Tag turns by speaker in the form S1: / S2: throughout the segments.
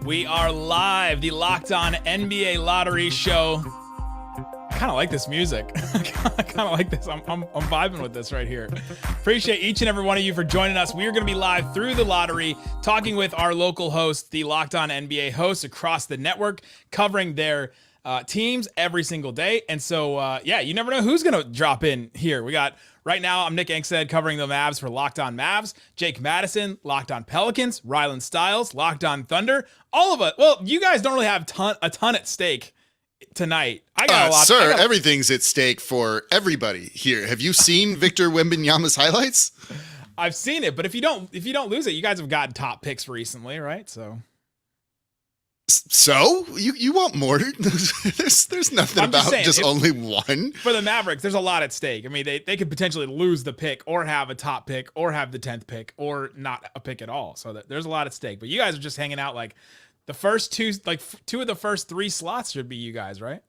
S1: We are live, the Locked On NBA Lottery Show. I kind of like this music. I kind of like this. I'm vibing with this right here. Appreciate each and every one of you for joining us. We are going to be live through the lottery, talking with our local hosts, the Locked On NBA hosts across the network, covering their teams every single day. And so, you never know who's going to drop in here. We got, right now, I'm Nick Angstadt covering the Mavs for Locked On Mavs. Jake Madison, Locked On Pelicans. Rylan Stiles, Locked On Thunder. All of us. Well, you guys don't really have a ton at stake tonight. I got a lot.
S2: Sir, everything's at stake for everybody here. Have you seen Victor Wembanyama's highlights?
S1: I've seen it, but if you don't lose it, you guys have gotten top picks recently, right? So you want more? There's nothing about just only one. For the Mavericks, there's a lot at stake. I mean, they could potentially lose the pick or have a top pick or have the 10th pick or not a pick at all. So there's a lot at stake. But you guys are just hanging out like the first two of the first three slots should be you guys, right?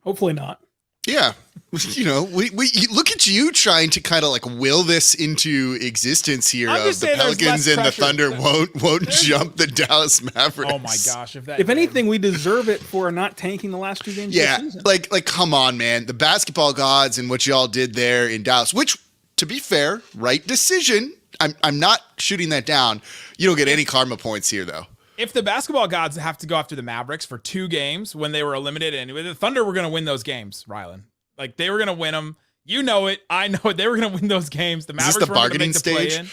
S3: Hopefully not.
S2: Yeah. We look at you trying to kind of like will this into existence here of the Pelicans and the Thunder won't jump the Dallas Mavericks.
S1: Oh my gosh.
S3: If anything, we deserve it for not tanking the last two games of the season.
S2: Like come on, man. The basketball gods and what y'all did there in Dallas, which, to be fair, right decision. I'm not shooting that down. You don't get any karma points here, though.
S1: If the basketball gods have to go after the Mavericks for 2 games when they were eliminated, and the Thunder were going to win those games, Rylan. Like, they were going to win them. You know it. I know it. They were going to win those games. The Mavericks were going to make the play-in.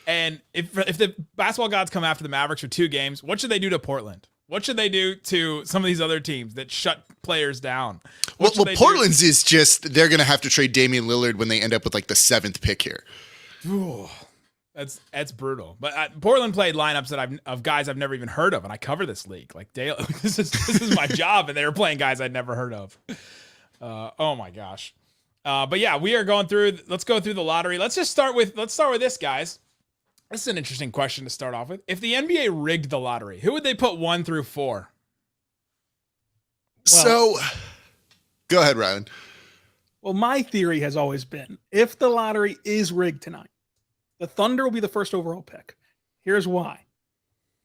S1: And if the basketball gods come after the Mavericks for 2 games, what should they do to Portland? What should they do to some of these other teams that shut players down?
S2: Well, Portland's is just, they're going to have to trade Damian Lillard when they end up with like the 7th pick here.
S1: Ooh. That's brutal. But Portland played lineups of guys I've never even heard of, and I cover this league like daily. This is my job, and they were playing guys I'd never heard of. Oh my gosh. But yeah, we are going through. Let's go through the lottery. Let's start with this, guys. This is an interesting question to start off with. If the NBA rigged the lottery, who would they put 1 through 4?
S2: So, go ahead, Ryan.
S3: Well, my theory has always been, if the lottery is rigged tonight, the Thunder will be the first overall pick. Here's why.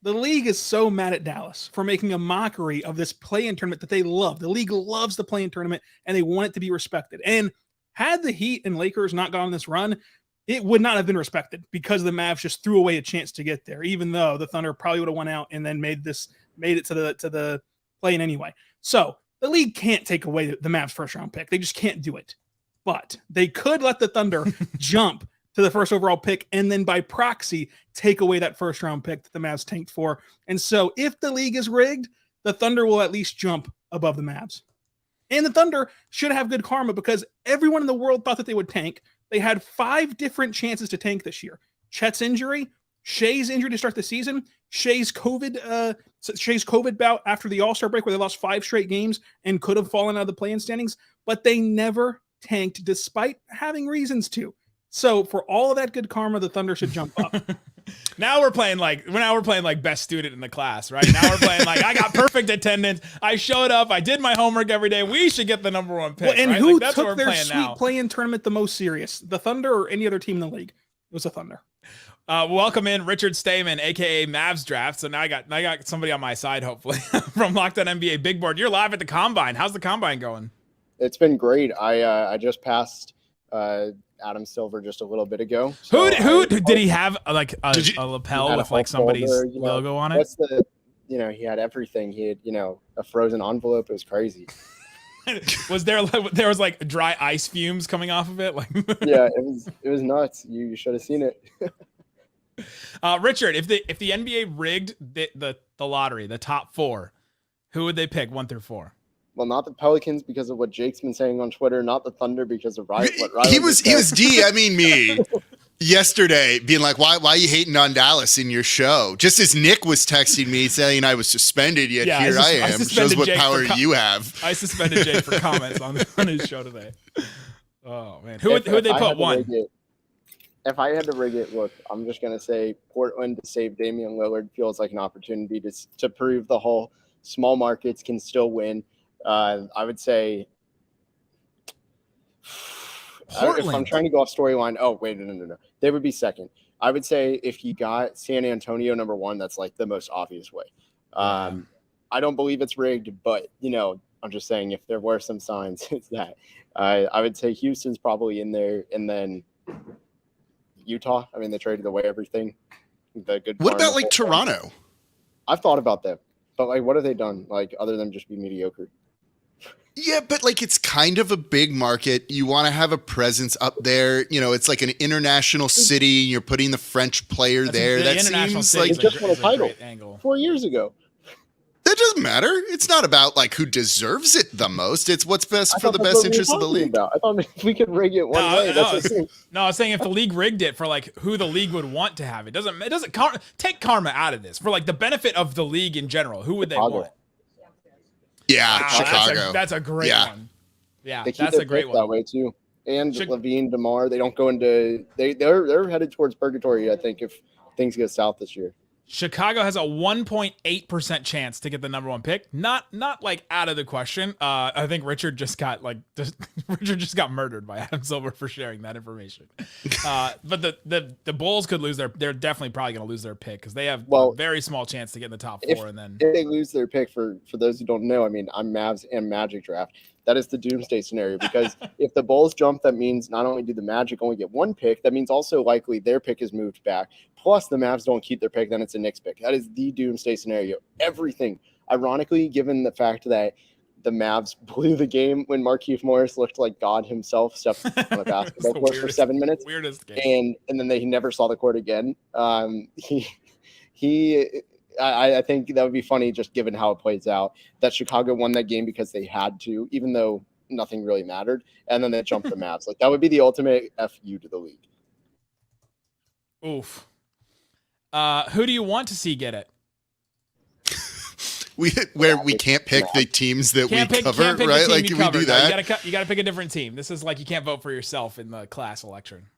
S3: The league is so mad at Dallas for making a mockery of this play-in tournament that they love. The league loves the play-in tournament, and they want it to be respected. And had the Heat and Lakers not gone on this run, it would not have been respected because the Mavs just threw away a chance to get there, even though the Thunder probably would have won out and then made it to the play-in anyway. So the league can't take away the Mavs' first-round pick. They just can't do it. But they could let the Thunder jump to the first overall pick, and then by proxy, take away that first round pick that the Mavs tanked for. And so if the league is rigged, the Thunder will at least jump above the Mavs. And the Thunder should have good karma because everyone in the world thought that they would tank. They had 5 different chances to tank this year. Chet's injury, Shea's injury to start the season, Shea's COVID bout after the All-Star break where they lost 5 straight games and could have fallen out of the play-in standings, but they never tanked despite having reasons to. So for all of that good karma, the Thunder should jump up.
S1: Now we're playing like best student in the class, right? Now we're playing like I got perfect attendance. I showed up. I did my homework every day. We should get the number 1 pick.
S3: Well, and
S1: right?
S3: who
S1: that's
S3: took their sweet play-in tournament the most serious? The Thunder or any other team in the league? It was the Thunder.
S1: Welcome in Richard Stamen, aka Mavs Draft. So now I got somebody on my side, hopefully, from Locked On NBA Big Board. You're live at the Combine. How's the Combine going?
S4: It's been great. I just passed Adam Silver just a little bit ago.
S1: So who did he have like a lapel with like somebody's logo on it?
S4: What's the he had everything. He had a frozen envelope. It was crazy.
S1: Was there was like dry ice fumes coming off of it? Like
S4: yeah, it was nuts. You should have seen it.
S1: Richard, if the NBA rigged the lottery, the top 4, who would they pick 1 through 4?
S4: Well, not the Pelicans because of what Jake's been saying on Twitter. Not the Thunder because of what Ryan
S2: he was DMing me yesterday, being like, "Why are you hating on Dallas in your show?" Just as Nick was texting me saying I was suspended, yet here I am. Shows what power you have.
S1: I suspended Jake for comments on his show today. Oh man, who would they put 1?
S4: If I had to rig it, look, I'm just gonna say Portland to save Damian Lillard feels like an opportunity to prove the whole small markets can still win. I would say
S3: Portland.
S4: If I'm trying to go off storyline, oh wait, no. They would be second. I would say if you got San Antonio number 1, that's like the most obvious way. I don't believe it's rigged, but I'm just saying if there were some signs, it's that. I would say Houston's probably in there, and then Utah. I mean, they traded away everything.
S2: What about like Toronto?
S4: I've thought about them, but like, what have they done? Like, other than just be mediocre?
S2: Yeah, but like it's kind of a big market. You want to have a presence up there. It's like an international city. You're putting the French player there. That seems like
S4: it just won a title 4 years ago.
S2: That doesn't matter. It's not about like who deserves it the most. It's what's best for the best interest of the league.
S4: I thought if we could rig it one way.
S1: No, I was saying if the league rigged it for like who the league would want to have. It doesn't take karma out of this for like the benefit of the league in general. Who would they want?
S2: Yeah, Chicago.
S1: That's a great one. Yeah,
S4: that's a great one that way too. And Levine, DeMar, they don't go into they're headed towards purgatory. I think if things go south this year.
S1: Chicago has a 1.8% chance to get the number 1 pick. Not like out of the question. I think Richard just got murdered by Adam Silver for sharing that information. But the Bulls could lose they're definitely probably going to lose their pick because they have a very small chance to get in the top 4. And then
S4: if they lose their pick, for those who don't know, I mean, I'm Mavs and Magic draft. That is the doomsday scenario because if the Bulls jump, that means not only do the Magic only get 1 pick, that means also likely their pick is moved back. Plus the Mavs don't keep their pick, then it's a Knicks pick. That is the doomsday scenario. Everything. Ironically, given the fact that the Mavs blew the game when Markieff Morris looked like God himself, stepped on a basketball court for 7 minutes.
S1: Weirdest game.
S4: And then they never saw the court again. I think that would be funny just given how it plays out, that Chicago won that game because they had to, even though nothing really mattered, and then they jumped the Mavs. Like, that would be the ultimate FU to the league.
S1: Oof. Who do you want to see get it?
S2: We can't pick the teams that we cover, right? Like, can we do that?
S1: No, you got to pick a different team. This is like you can't vote for yourself in the class election.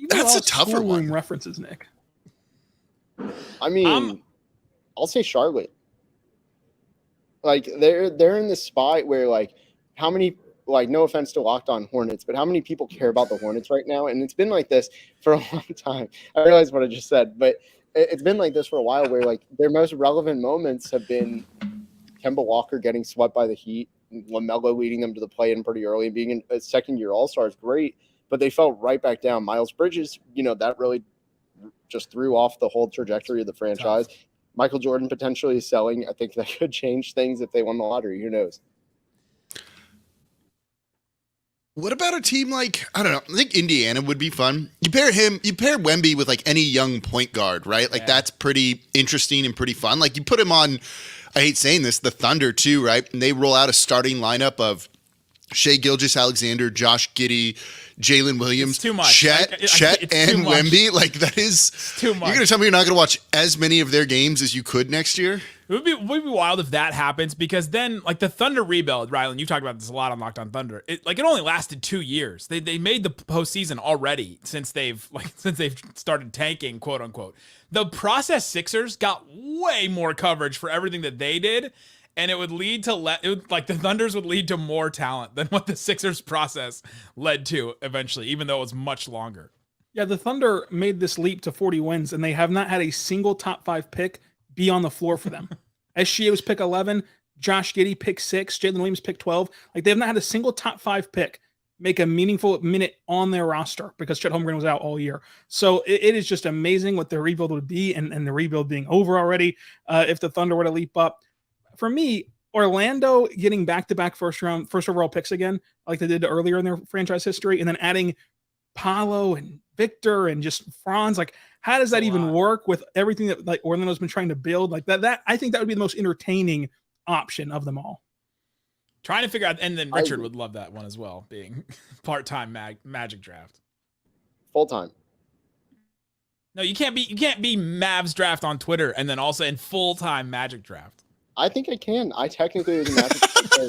S2: That's a tougher one.
S3: References, Nick.
S4: I mean, I'll say Charlotte. Like they're in this spot where like how many, like, no offense to Locked On Hornets, but how many people care about the Hornets right now? And it's been like this for a long time. I realize what I just said, but it's been like this for a while where like their most relevant moments have been Kemba Walker getting swept by the Heat, LaMelo leading them to the play-in pretty early, and being a second-year All-Star is great, but they fell right back down. Miles Bridges, that really just threw off the whole trajectory of the franchise. Tough. Michael Jordan potentially selling. I think that could change things if they won the lottery. Who knows?
S2: What about a team like, I don't know, I think Indiana would be fun. You pair Wemby with like any young point guard, right? Like that's pretty interesting and pretty fun. Like you put him on, I hate saying this, the Thunder too, right? And they roll out a starting lineup of Shai Gilgeous-Alexander, Josh Giddey, Jalen Williams,
S1: it's too much.
S2: Chet and Wemby. Like that is
S1: too much.
S2: You're going to tell me you're not going to watch as many of their games as you could next year?
S1: It would be wild if that happens, because then like the Thunder rebuild, Rylan, you've talked about this a lot on Locked On Thunder. It only lasted 2 years. They made the postseason already since they've started tanking, quote unquote. The process Sixers got way more coverage for everything that they did, and it would lead to the Thunders would lead to more talent than what the Sixers process led to eventually, even though it was much longer.
S3: Yeah, the Thunder made this leap to 40 wins, and they have not had a single top 5 pick be on the floor for them. SGA was pick 11, Josh Giddey pick 6, Jalen Williams pick 12. Like they have not had a single top 5 pick make a meaningful minute on their roster because Chet Holmgren was out all year. So it is just amazing what their rebuild would be, and the rebuild being over already if the Thunder were to leap up. For me, Orlando getting back-to-back first overall picks again, like they did earlier in their franchise history, and then adding Paolo and Victor and just Franz, like how does that even work with everything that like Orlando's been trying to build? Like that I think that would be the most entertaining option of them all.
S1: Trying to figure out, and then Richard would love that one as well, being part-time Magic draft.
S4: Full-time.
S1: No, you can't be Mavs draft on Twitter and then also in full-time Magic draft.
S4: I think I can. I technically was a Magic player.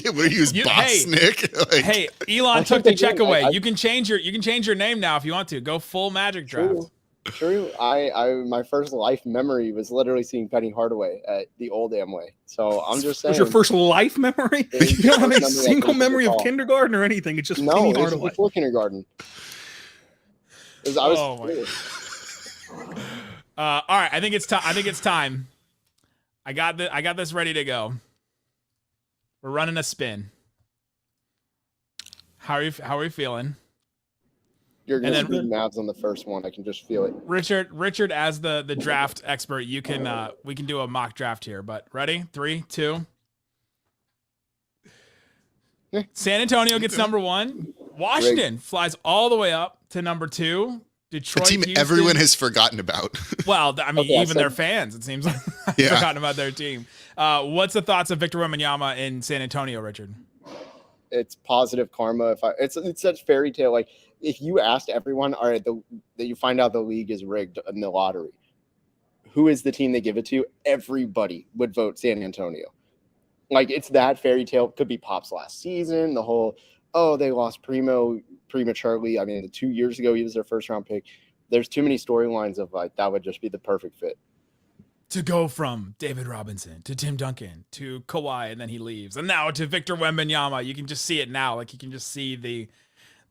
S2: Yeah, what are you, boss, Nick?
S1: Hey, Elon took the check away. You can change your name now if you want to. Go full Magic draft.
S4: True. True. My first life memory was literally seeing Penny Hardaway at the old Amway. So I'm just saying.
S3: Was your first life memory?
S4: It was
S3: You don't have
S4: the
S3: a
S4: first
S3: single memory of
S4: recall.
S3: kindergarten or anything. It's just
S4: No,
S3: Penny
S4: it was
S3: Hardaway.
S4: before kindergarten. I was
S1: Oh my
S4: four.
S1: All right, I think it's time. I think it's time. I got this ready to go. We're running a spin. How are we feeling?
S4: You're gonna
S1: And
S4: screw the Mavs on the first one. I can just feel it.
S1: Richard, as the draft expert, you can we can do a mock draft here. But ready? 3, 2. San Antonio gets number 1. Washington flies all the way up to number 2. Detroit,
S2: a team
S1: Houston.
S2: everyone has forgotten about.
S1: Well, I mean,
S4: Okay,
S1: even their fans, it seems like have
S2: Yeah.
S1: forgotten about their team. What's the thoughts of Victor Wembanyama in San Antonio, Richard?
S4: It's positive karma. It's such fairy tale. Like if you asked everyone, all right, that you find out the league is rigged in the lottery, who is the team they give it to? Everybody would vote San Antonio. Like it's that fairy tale. Could be Pop's last season. The whole they lost Primo prematurely. I mean, 2 years ago he was their first round pick. There's too many storylines of like that would just be the perfect fit.
S1: To go from David Robinson to Tim Duncan to Kawhi, and then he leaves, and now to Victor Wembanyama. You can just see it now. Like you can just see the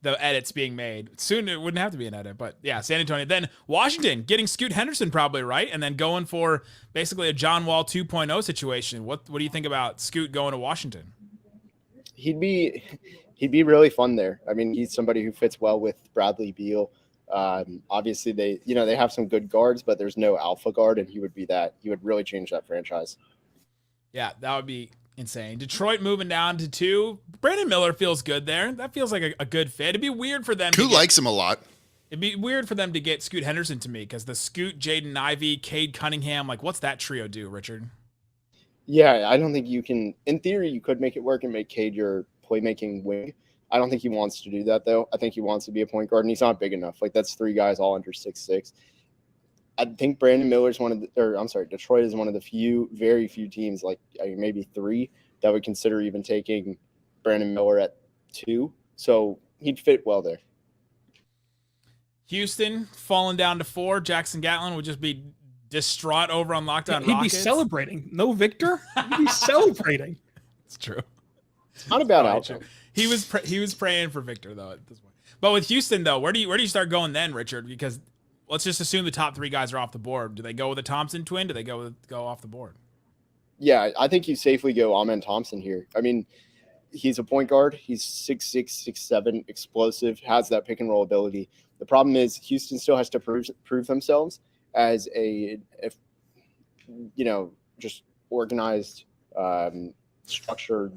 S1: edits being made. Soon it wouldn't have to be an edit, but yeah, San Antonio. Then Washington getting Scoot Henderson probably, right? And then going for basically a John Wall 2.0 situation. What do you think about Scoot going to Washington?
S4: He'd be really fun there. I mean, he's somebody who fits well with Bradley Beal. Obviously they have some good guards, but there's no alpha guard, and he would be that. He would really change that franchise.
S1: Yeah, that would be insane. Detroit moving down to 2. Brandon Miller feels good there. That feels like a good fit. It'd be weird for them.
S2: Who likes him a lot?
S1: It'd be weird for them to get Scoot Henderson to me because the Scoot, Jaden Ivey, Cade Cunningham, like what's that trio do, Richard?
S4: Yeah, I don't think you can. In theory, you could make it work and make Cade your playmaking wing. I don't think he wants to do that, though. I think he wants to be a point guard, and he's not big enough. Like, that's 3 guys all under 6'6". I think Brandon Miller's Detroit is one of the very few teams, like maybe 3, that would consider even taking Brandon Miller at 2. So he'd fit well there.
S1: Houston falling down to 4. Jackson Gatlin would just be distraught over on Locked On
S3: He'd
S1: Rockets.
S3: be celebrating. No Victor. He'd be celebrating.
S1: It's true.
S4: It's not a bad outcome.
S1: He was praying for Victor though at this point. But with Houston though, where do you start going then, Richard? Because let's just assume the top 3 guys are off the board. Do they go with a Thompson twin? Do they go off the board?
S4: Yeah, I think you safely go Amen Thompson here. I mean, he's a point guard. He's 6'6", 6'7", explosive, has that pick and roll ability. The problem is Houston still has to prove themselves as just organized, structured,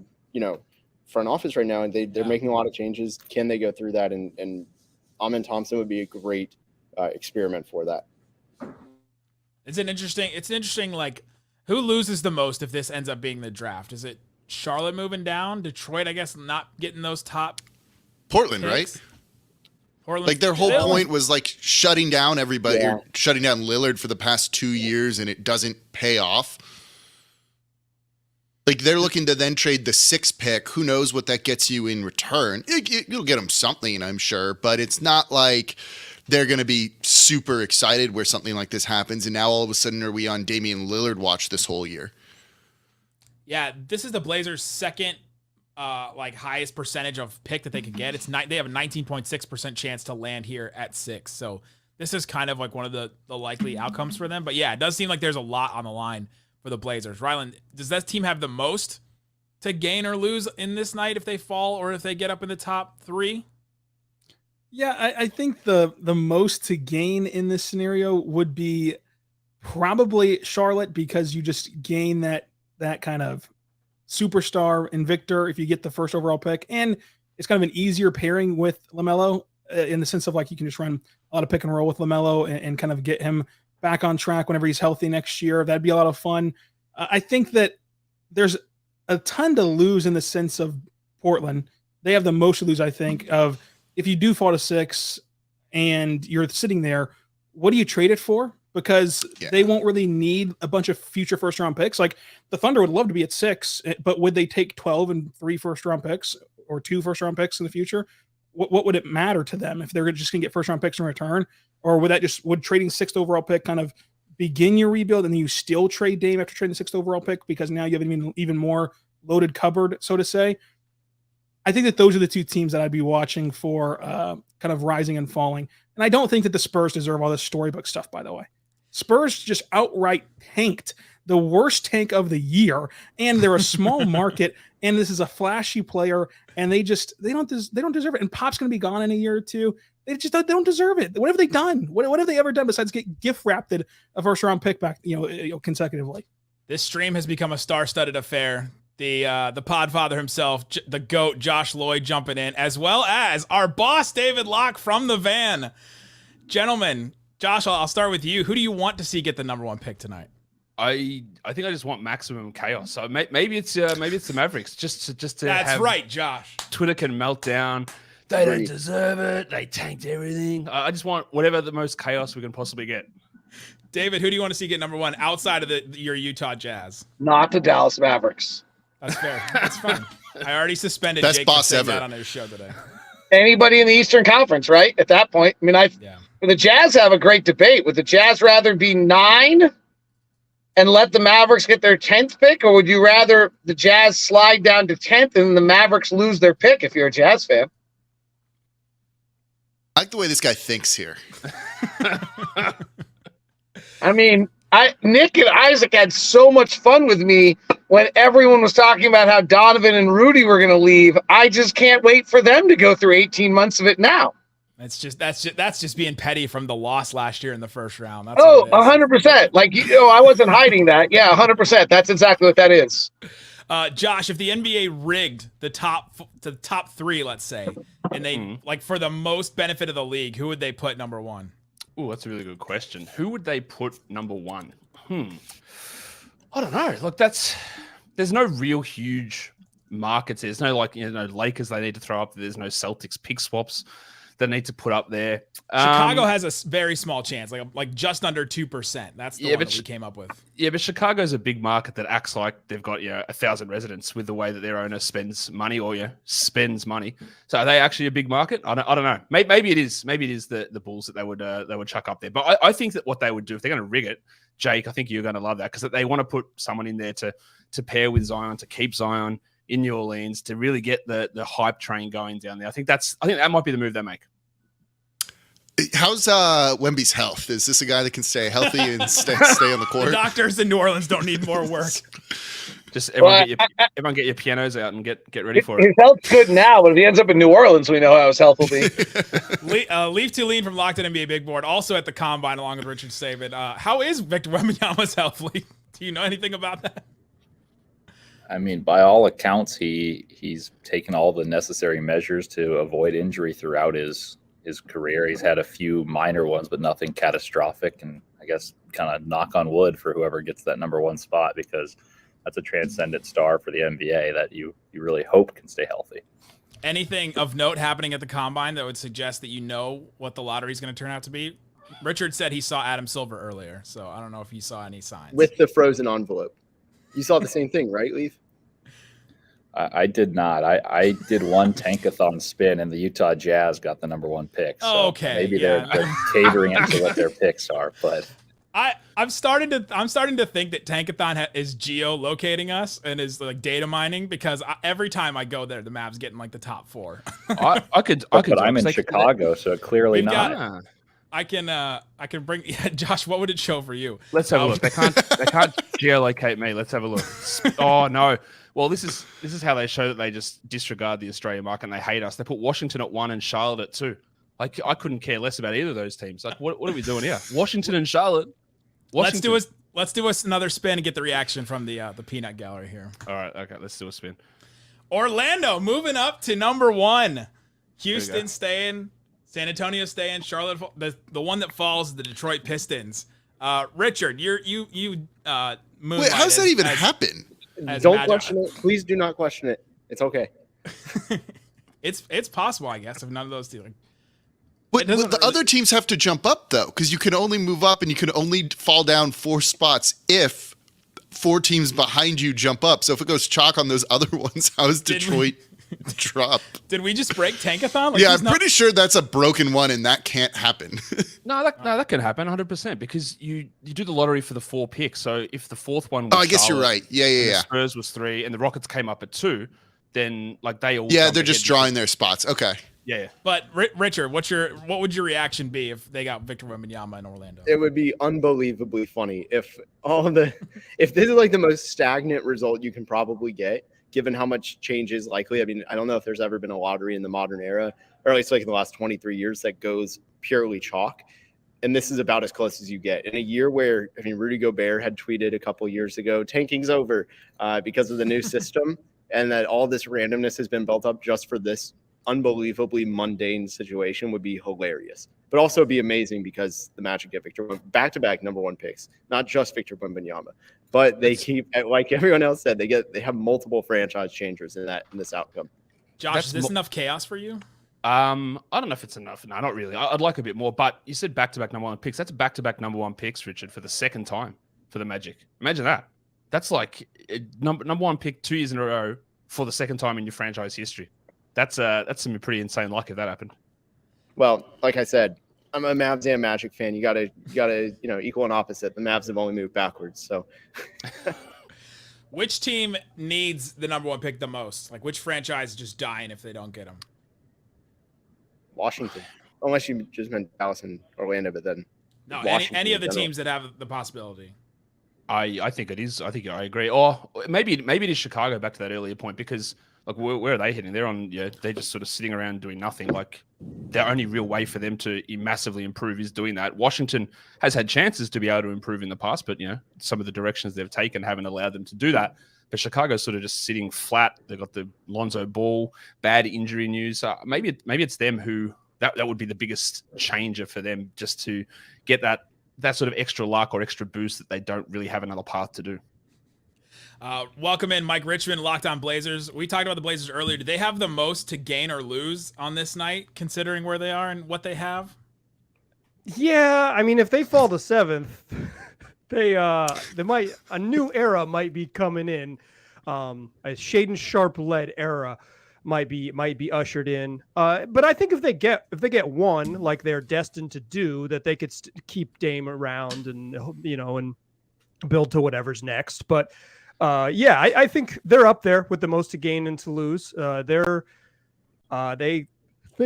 S4: front office right now, and they're making a lot of changes. Can they go through that? And Amen Thompson would be a great experiment for that.
S1: It's interesting. Like, who loses the most if this ends up being the draft? Is it Charlotte moving down? Detroit, I guess, not getting those top
S2: Portland,
S1: picks?
S2: right?
S1: Portland,
S2: Like their whole point was like shutting down everybody, or shutting down Lillard for the past 2 years, and it doesn't pay off. Like they're looking to then trade the 6th pick. Who knows what that gets you in return? You'll get them something, I'm sure, but it's not like they're going to be super excited where something like this happens. And now all of a sudden, are we on Damian Lillard watch this whole year?
S1: Yeah, this is the Blazers' second highest percentage of pick that they could get. They have a 19.6% chance to land here at 6. So this is kind of like one of the likely outcomes for them. But yeah, it does seem like there's a lot on the line for the Blazers. Rylan, does that team have the most to gain or lose in this night if they fall or if they get up in the top 3?
S3: Yeah, I think the most to gain in this scenario would be probably Charlotte, because you just gain that kind of superstar in Victor if you get the first overall pick, and it's kind of an easier pairing with LaMelo in the sense of like you can just run a lot of pick and roll with LaMelo and kind of get him back on track whenever he's healthy next year. That'd be a lot of fun. I think that there's a ton to lose in the sense of Portland. They have the most to lose, I think, of if you do fall to 6 and you're sitting there, what do you trade it for? Because they won't really need a bunch of future first round picks. Like the Thunder would love to be at 6, but would they take 12 and 3 first round picks or 2 first round picks in the future? what would it matter to them if they're just going to get first round picks in return? Or would trading 6th overall pick kind of begin your rebuild and then you still trade Dame after trading the 6th overall pick because now you have an even more loaded cupboard, so to say? I think that those are the two teams that I'd be watching for kind of rising and falling. And I don't think that the Spurs deserve all this storybook stuff, by the way. Spurs just outright tanked, the worst tank of the year, and they're a small market, and this is a flashy player, and they don't deserve it. And Pop's going to be gone in a year or two. They don't deserve it. What have they done? What have they ever done besides get gift wrapped a first round pick back, consecutively?
S1: This stream has become a star-studded affair. The Podfather himself, the GOAT, Josh Lloyd, jumping in, as well as our boss, David Locke from the van. Gentlemen, Josh, I'll start with you. Who do you want to see get the number 1 pick tonight?
S5: I think I just want maximum chaos. So maybe it's the Mavericks. Just to
S1: That's right, Josh.
S5: Twitter can melt down. They don't deserve it. They tanked everything. I just want whatever the most chaos we can possibly get.
S1: David, who do you want to see get number 1 outside of your Utah Jazz?
S6: Not the Dallas Mavericks.
S1: That's fair. That's fine. I already suspended
S2: Best
S1: Jake
S2: boss
S1: for saying
S2: ever
S1: that on his show today.
S6: Anybody in the Eastern Conference, right? At that point, I mean, the Jazz have a great debate. Would the Jazz rather be 9 and let the Mavericks get their 10th pick, or would you rather the Jazz slide down to 10th and the Mavericks lose their pick if you're a Jazz fan?
S2: I like the way this guy thinks here.
S6: I mean, Nick and Isaac had so much fun with me when everyone was talking about how Donovan and Rudy were going to leave. I just can't wait for them to go through 18 months of it now.
S1: That's just being petty from the loss last year in the first round. That's
S6: 100%. Like, I wasn't hiding that. Yeah, 100%. That's exactly what that is.
S1: Josh, if the NBA rigged the top 3, let's say, and they like for the most benefit of the league, who would they put number 1?
S5: Oh, that's a really good question. Who would they put number 1? I don't know. Look, there's no real huge markets. There's no Lakers they need to throw up. There's no Celtics pick swaps they need to put up there.
S1: Chicago has a very small chance, like just under 2%. That's the one that we came up with.
S5: Yeah, but Chicago's a big market that acts like they've got 1,000 residents with the way that their owner spends money spends money. So are they actually a big market? I don't know. Maybe it is. Maybe it is the Bulls that they would chuck up there. But I think that what they would do if they're going to rig it, Jake, I think you're going to love that because they want to put someone in there to pair with Zion, to keep Zion in New Orleans, to really get the hype train going down there. I think that might be the move they make.
S2: How's Wemby's health? Is this a guy that can stay healthy and stay on the court?
S1: The doctors in New Orleans don't need more work.
S5: Just everyone get your pianos out and get ready for it.
S6: His health's good now, but if he ends up in New Orleans, we know how his health will be.
S1: Leaf Tulane from Locked On NBA Big Board, also at the Combine along with Richard Saban. How is Victor Wembanyama's health, Leaf? Do you know anything about that?
S7: I mean, by all accounts, he's taken all the necessary measures to avoid injury throughout his career. He's had a few minor ones, but nothing catastrophic. And I guess kind of knock on wood for whoever gets that number 1 spot, because that's a transcendent star for the NBA that you really hope can stay healthy.
S1: Anything of note happening at the Combine that would suggest that what the lottery is going to turn out to be? Richard said he saw Adam Silver earlier, so I don't know if he saw any signs.
S4: With the frozen envelope. You saw the same thing, right, Leaf?
S7: I did not. I did one tankathon spin, and the Utah Jazz got the number 1 pick. So
S1: okay,
S7: maybe they're catering into what their picks are. But
S1: I'm starting to think that Tankathon is geolocating us and is like data mining, because every time I go there, the Mavs get in like the top 4.
S5: I could.
S7: But I'm in Chicago, so clearly not.
S1: I can bring Josh. What would it show for you?
S5: Let's have a look. They can't geolocate me. Let's have a look. Oh no. Well, this is how they show that they just disregard the Australian market and they hate us. They put Washington at 1 and Charlotte at 2. Like, I couldn't care less about either of those teams. Like, what are we doing here? Washington and Charlotte. Washington.
S1: Let's do another spin and get the reaction from the peanut gallery here.
S5: All right, okay, let's do a spin.
S1: Orlando moving up to number 1. Houston staying, San Antonio staying, Charlotte. The one that falls is the Detroit Pistons. Richard, you moonlighted.
S2: Wait, how does that even happen?
S4: Don't question it. Please do not question it. It's okay.
S1: It's possible, I guess, if none of those two.
S2: But the other teams have to jump up, though, because you can only move up and you can only fall down 4 spots if 4 teams behind you jump up. So if it goes chalk on those other ones, how is Detroit? drop.
S1: Did we just break Tankathon? Like,
S2: Yeah,
S1: he's
S2: I'm
S1: not-
S2: pretty sure that's a broken one, and that can't happen.
S5: No, that can happen 100% because you do the lottery for the 4 picks. So if the fourth one was
S2: Oh, I guess you're
S5: Charlotte,
S2: right. Yeah,
S5: and
S2: yeah,
S5: the
S2: yeah.
S5: Spurs was 3 and the Rockets came up at 2, then like they all
S2: Yeah,
S5: jump
S2: they're
S5: ahead
S2: just drawing their spots. Okay.
S5: Yeah.
S1: But Richard, what would your reaction be if they got Victor Wembanyama in Orlando?
S4: It would be unbelievably funny if if this is like the most stagnant result you can probably get, given how much change is likely. I mean, I don't know if there's ever been a lottery in the modern era, or at least like in the last 23 years, that goes purely chalk. And this is about as close as you get in a year where, I mean, Rudy Gobert had tweeted a couple years ago, tanking's over because of the new system, and that all this randomness has been built up just for this unbelievably mundane situation would be hilarious, but also be amazing because the Magic get back-to-back number 1 picks, not just Victor Wembanyama, but they keep, like everyone else said, they have multiple franchise changers in this outcome.
S1: Josh, is this enough chaos for you?
S5: I don't know if it's enough. No, not really. I'd like a bit more, but you said back-to-back number 1 picks. That's back-to-back number 1 picks, Richard, for the second time for the Magic. Imagine that. That's like number 1 pick 2 years in a row for the second time in your franchise history. That's some pretty insane luck if that happened.
S4: Well, like I said, I'm a Mavs and Magic fan. You gotta equal and opposite. The Mavs have only moved backwards. So,
S1: which team needs the number 1 pick the most? Like, which franchise is just dying if they don't get him?
S4: Washington, unless you just meant Dallas and Orlando, but then
S1: No,
S4: Washington
S1: any of the
S4: in general.
S1: teams that have the possibility.
S5: I think it is. I think I agree. Or maybe it is Chicago. Back to that earlier point, because like where are they hitting? They're on. Yeah, they're just sort of sitting around doing nothing. Like the only real way for them to massively improve is doing that. Washington has had chances to be able to improve in the past, but some of the directions they've taken haven't allowed them to do that. But Chicago's sort of just sitting flat. They've got the Lonzo Ball, bad injury news. Maybe it's them who that would be the biggest changer for them, just to get that sort of extra luck or extra boost that they don't really have another path to do.
S1: Welcome in Mike Richmond, Locked On Blazers. We talked about the Blazers earlier. Do they have the most to gain or lose on this night, considering where they are and what they have?
S8: Yeah, I mean, if they fall to 7th, they might, a new era might be coming in. A Shaden Sharp led era might be ushered in. But I think if they get 1, like they're destined to do, that they could keep Dame around and and build to whatever's next. But I think they're up there with the most to gain and to lose. They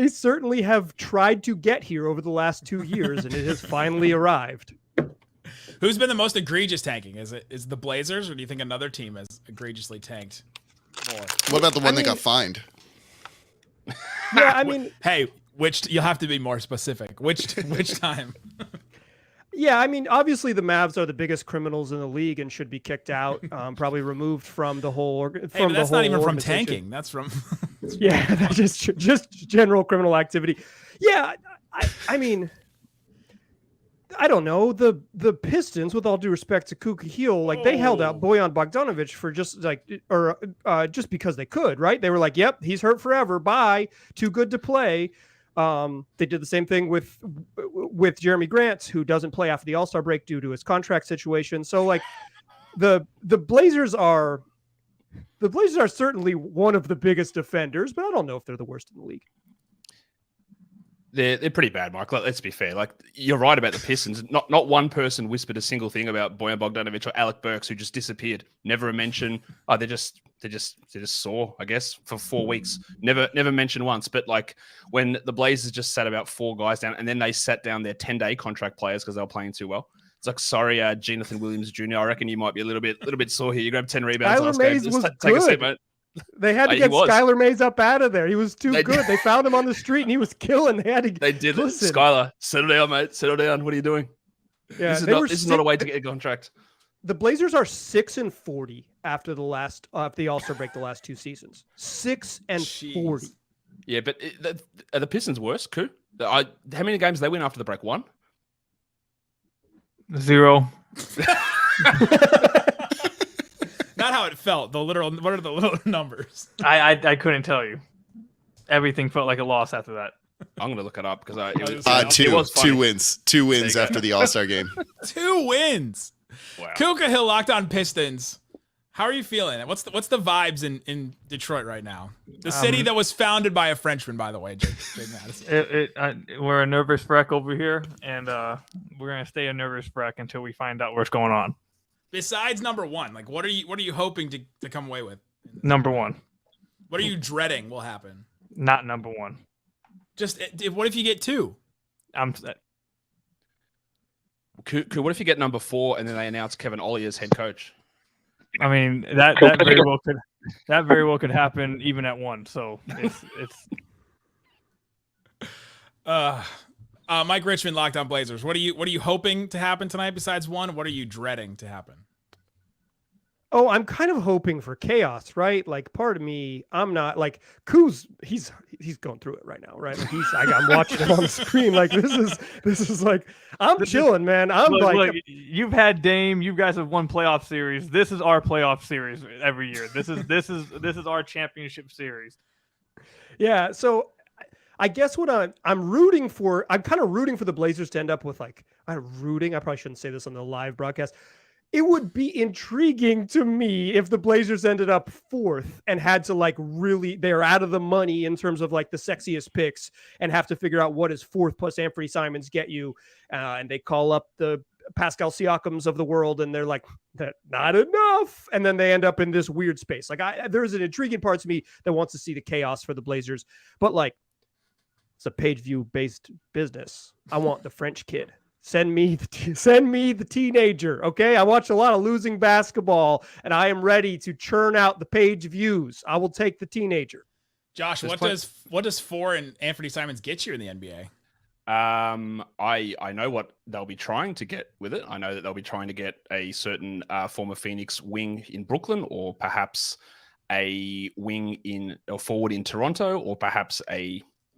S8: certainly have tried to get here over the last 2 years, and it has finally arrived.
S1: Who's been the most egregious tanking? Is the Blazers, or do you think another team has egregiously tanked more?
S2: What about the one that got fined?
S8: Yeah, I mean,
S1: hey, you'll have to be more specific. Which time?
S8: Yeah, I mean, obviously the Mavs are the biggest criminals in the league and should be kicked out, probably removed from the whole.
S1: That's not even from tanking. That's from.
S8: Yeah, that's just general criminal activity. Yeah, I mean, I don't know. The Pistons, with all due respect to Kuka Heel, like they held out Bojan Bogdanovic for just just because they could, right? They were like, "Yep, he's hurt forever. Bye. Too good to play." They did the same thing with Jeremy Grant, who doesn't play after the All-Star break due to his contract situation. So like the Blazers are certainly one of the biggest offenders, but I don't know if they're the worst in the league.
S5: They're pretty bad, Mike. Let's be fair. Like you're right about the Pistons. Not one person whispered a single thing about Bojan Bogdanovic or Alec Burks, who just disappeared. Never a mention. They're just sore, I guess, for 4 weeks. Never mentioned once. But like when the Blazers just sat about 4 guys down, and then they sat down their 10-day contract players because they were playing too well. It's like, sorry, Jonathan Williams Jr. I reckon you might be a little bit sore here. You grabbed 10 rebounds last game. Just take a seat, mate.
S8: They had to get Skylar Mays up out of there. He was too good. They found him on the street and he was killing. They
S5: did it. Skylar, settle down, mate. Settle down. What are you doing?
S8: Yeah,
S5: this is not a way to get a contract.
S8: The Blazers are 6-40 after the All-Star break the last 2 seasons. 6-40.
S5: Yeah, but are the Pistons worse, Koo? How many games did they win after the break? 1?
S9: 0.
S1: Not how it felt. What are the little numbers?
S9: I couldn't tell you. Everything felt like a loss after that.
S5: I'm gonna look it up because
S2: it was 2 wins. 2 wins after the All-Star game.
S1: 2 wins.
S5: Wow.
S1: Kuka Hill, Locked On Pistons. How are you feeling? What's the vibes in Detroit right now? The city that was founded by a Frenchman, by the way, Jake Madison.
S9: We're a nervous wreck over here, and we're gonna stay a nervous wreck until we find out what's going on.
S1: Besides number one, like what are you hoping to come away with?
S9: Number one.
S1: What are you dreading will happen?
S9: Not number one.
S1: Just what if you get two?
S5: What if you get number 4 and then they announce Kevin Ollie as head coach?
S9: I mean that very well could happen even at 1. So it's.
S1: Mike Richmond, Locked On Blazers. What are you hoping to happen tonight besides 1? What are you dreading to happen?
S8: Oh, I'm kind of hoping for chaos, right? Like part of me, I'm not like Kuz. He's going through it right now, right? Like I'm watching him on the screen. Like this is like I'm chilling, man. I'm
S9: look, you've had Dame. You guys have won playoff series. This is our playoff series every year. This is our championship series.
S8: Yeah. So I guess what I'm rooting for. I'm kind of rooting for the Blazers to end up with like I probably shouldn't say this on the live broadcast. It would be intriguing to me if the Blazers ended up 4th and had to like really, they're out of the money in terms of like the sexiest picks and have to figure out what is 4th plus Anthony Simons get you. And they call up the Pascal Siakams of the world and they're like, that's not enough. And then they end up in this weird space. Like there's an intriguing part to me that wants to see the chaos for the Blazers, but like it's a page view based business. I want the French kid. Send me the teenager, okay? I watch a lot of losing basketball, and I am ready to churn out the page views. I will take the teenager.
S1: Josh, what does 4 and Anthony Simons get you in the NBA?
S5: I know what they'll be trying to get with it. I know that they'll be trying to get a certain former Phoenix wing in Brooklyn, or perhaps a forward in Toronto, or perhaps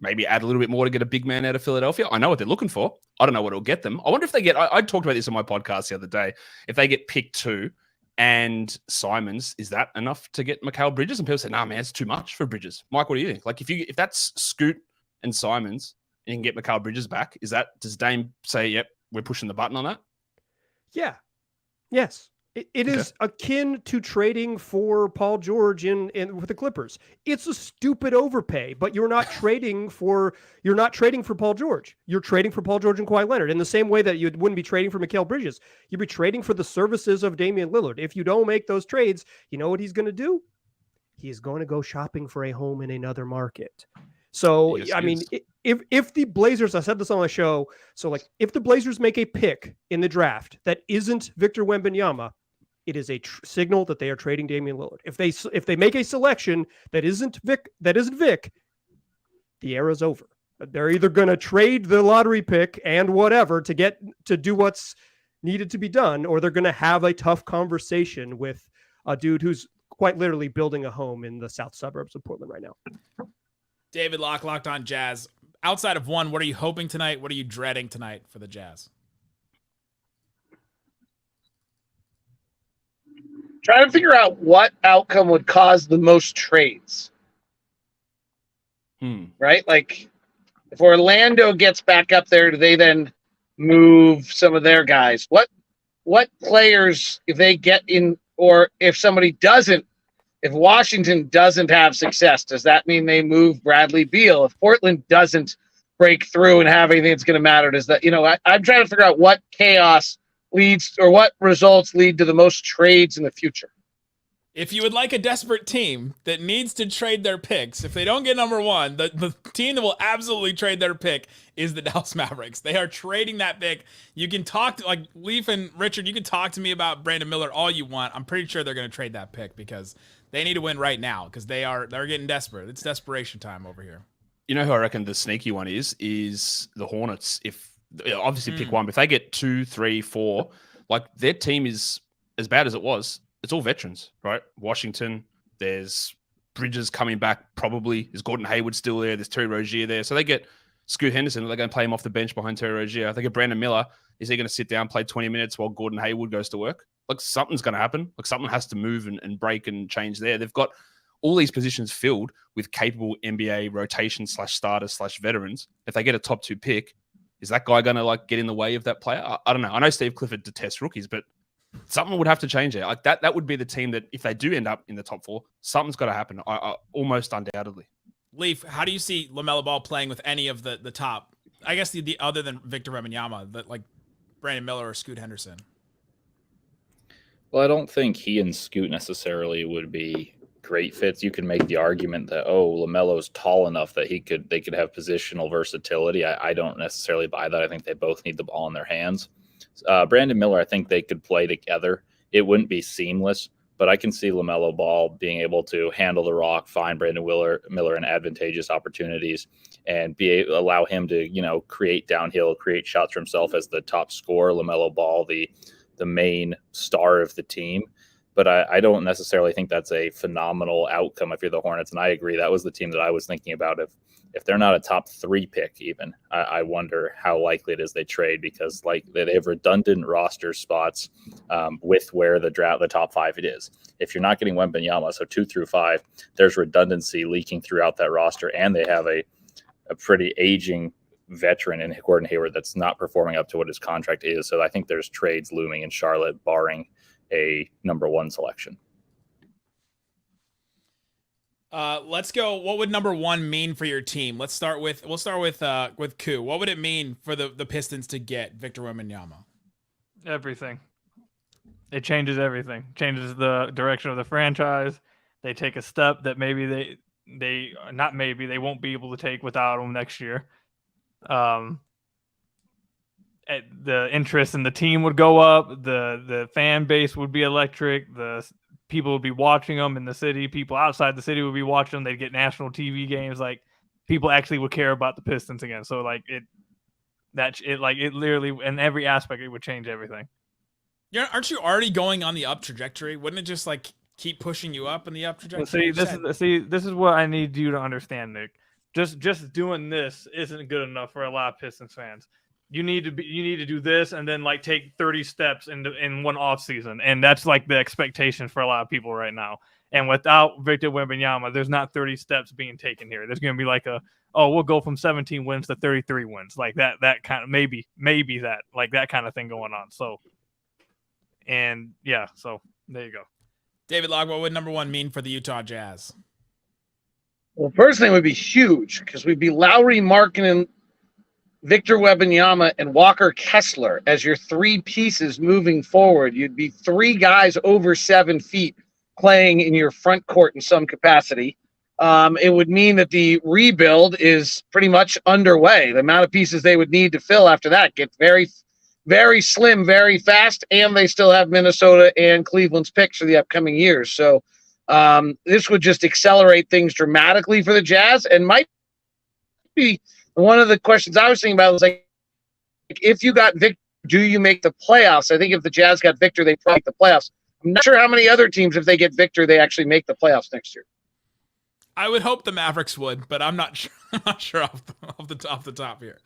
S5: maybe add a little bit more to get a big man out of Philadelphia. I know what they're looking for. I don't know what it'll get them. I wonder if they get, I talked about this on my podcast the other day. If they get pick 2 and Simons, is that enough to get Mikal Bridges? And people say, nah, man, it's too much for Bridges. Mike, what do you think? Like if that's Scoot and Simons and you can get Mikal Bridges back, does Dame say, yep, we're pushing the button on that?
S8: Yeah. Yes. It is akin to trading for Paul George in with the Clippers. It's a stupid overpay, but you're not trading for Paul George. You're trading for Paul George and Kawhi Leonard in the same way that you wouldn't be trading for Mikal Bridges. You'd be trading for the services of Damian Lillard. If you don't make those trades, you know what he's going to do? He's going to go shopping for a home in another market. So, I mean, if the Blazers, I said this on my show, so like if the Blazers make a pick in the draft that isn't Victor Wembanyama, it is a signal that they are trading Damian Lillard. If they make a selection that isn't Vic, the era's over. They're either going to trade the lottery pick and whatever to do what's needed to be done, or they're going to have a tough conversation with a dude who's quite literally building a home in the south suburbs of Portland right now.
S1: David Locke, Locked On Jazz. Outside of 1, what are you hoping tonight? What are you dreading tonight for the Jazz?
S6: Trying to figure out what outcome would cause the most trades. Right? Like, if Orlando gets back up there, do they then move some of their guys? What players, if they get in, or if somebody doesn't, if Washington doesn't have success, does that mean they move Bradley Beal? If Portland doesn't break through and have anything that's going to matter, does that, I'm trying to figure out what chaos leads or what results lead to the most trades in the future.
S1: If you would like a desperate team that needs to trade their picks, if they don't get number 1, the team that will absolutely trade their pick is the Dallas Mavericks. They are trading that pick. You can talk to, like Leaf and Richard, you can talk to me about Brandon Miller all you want. I'm pretty sure they're going to trade that pick because they need to win right now because they're getting desperate. It's desperation time over here.
S5: You know who I reckon the sneaky one is the Hornets. If obviously pick 1, but if they get 2, 3, 4, like their team is as bad as it was. It's all veterans, right? Washington, there's Bridges coming back probably. Is Gordon Hayward still there? There's Terry Rozier there. So they get Scoot Henderson. They're going to play him off the bench behind Terry Rozier. They get Brandon Miller. Is he going to sit down, play 20 minutes while Gordon Hayward goes to work? Like something's going to happen. Like something has to move and break and change there. They've got all these positions filled with capable NBA rotation /starters /veterans. If they get a top 2 pick, is that guy going to like get in the way of that player? I don't know. I know Steve Clifford detests rookies, but something would have to change there. Like that would be the team that if they do end up in the top 4, something's got to happen. Almost undoubtedly.
S1: Leaf, how do you see LaMelo Ball playing with any of the top? I guess the other than Victor Wembanyama, like Brandon Miller or Scoot Henderson.
S7: Well, I don't think he and Scoot necessarily would be great fits. You can make the argument that LaMelo's tall enough that they could have positional versatility. I don't necessarily buy that. I think they both need the ball in their hands. Brandon Miller, I think they could play together. It wouldn't be seamless, but I can see LaMelo Ball being able to handle the rock, find Brandon Miller in advantageous opportunities, and allow him to create downhill, create shots for himself as the top scorer. LaMelo Ball, the main star of the team. But I don't necessarily think that's a phenomenal outcome if you're the Hornets. And I agree, that was the team that I was thinking about. If they're not a top 3 pick even, I wonder how likely it is they trade, because they have redundant roster spots with where the top 5 it is. If you're not getting Wembanyama, so 2 through 5, there's redundancy leaking throughout that roster. And they have a pretty aging veteran in Gordon Hayward that's not performing up to what his contract is. So I think there's trades looming in Charlotte, barring a number 1 selection.
S1: Let's go. What would number 1 mean for your team? We'll start with Koo. What would it mean for the Pistons to get Victor Wembanyama?
S9: Everything. It changes everything. Changes the direction of the franchise. They take a step that maybe they won't be able to take without him next year. The interest in the team would go up. The fan base would be electric. The people would be watching them in the city. People outside the city would be watching them. They'd get national TV games. Like, people actually would care about the Pistons again. So it literally in every aspect, it would change everything.
S1: Yeah, aren't you already going on the up trajectory? Wouldn't it just keep pushing you up in the up trajectory?
S9: This is what I need you to understand, Nick. Just doing this isn't good enough for a lot of Pistons fans. You need to do this and then take 30 steps in one off season, and that's the expectation for a lot of people right now. And without Victor Wembanyama, there's not 30 steps being taken here. There's going to be we'll go from 17 wins to 33 wins, that kind of maybe that kind of thing going on. So there you go.
S1: David Locke, what would number 1 mean for the Utah Jazz?
S6: Well, first thing would be huge, because we'd be Lowry, Markkanen, Victor Wembanyama, and Walker Kessler as your 3 pieces moving forward. You'd be 3 guys over 7 feet playing in your front court in some capacity. It would mean that the rebuild is pretty much underway. The amount of pieces they would need to fill after that get very, very slim, very fast, and they still have Minnesota and Cleveland's picks for the upcoming years. So this would just accelerate things dramatically for the Jazz, and might be one of the questions I was thinking about was if you got Victor, do you make the playoffs? I think if the Jazz got Victor, they probably make the playoffs. I'm not sure how many other teams, if they get Victor, they actually make the playoffs next year.
S1: I would hope the Mavericks would, but I'm not sure. I'm not sure off the top here.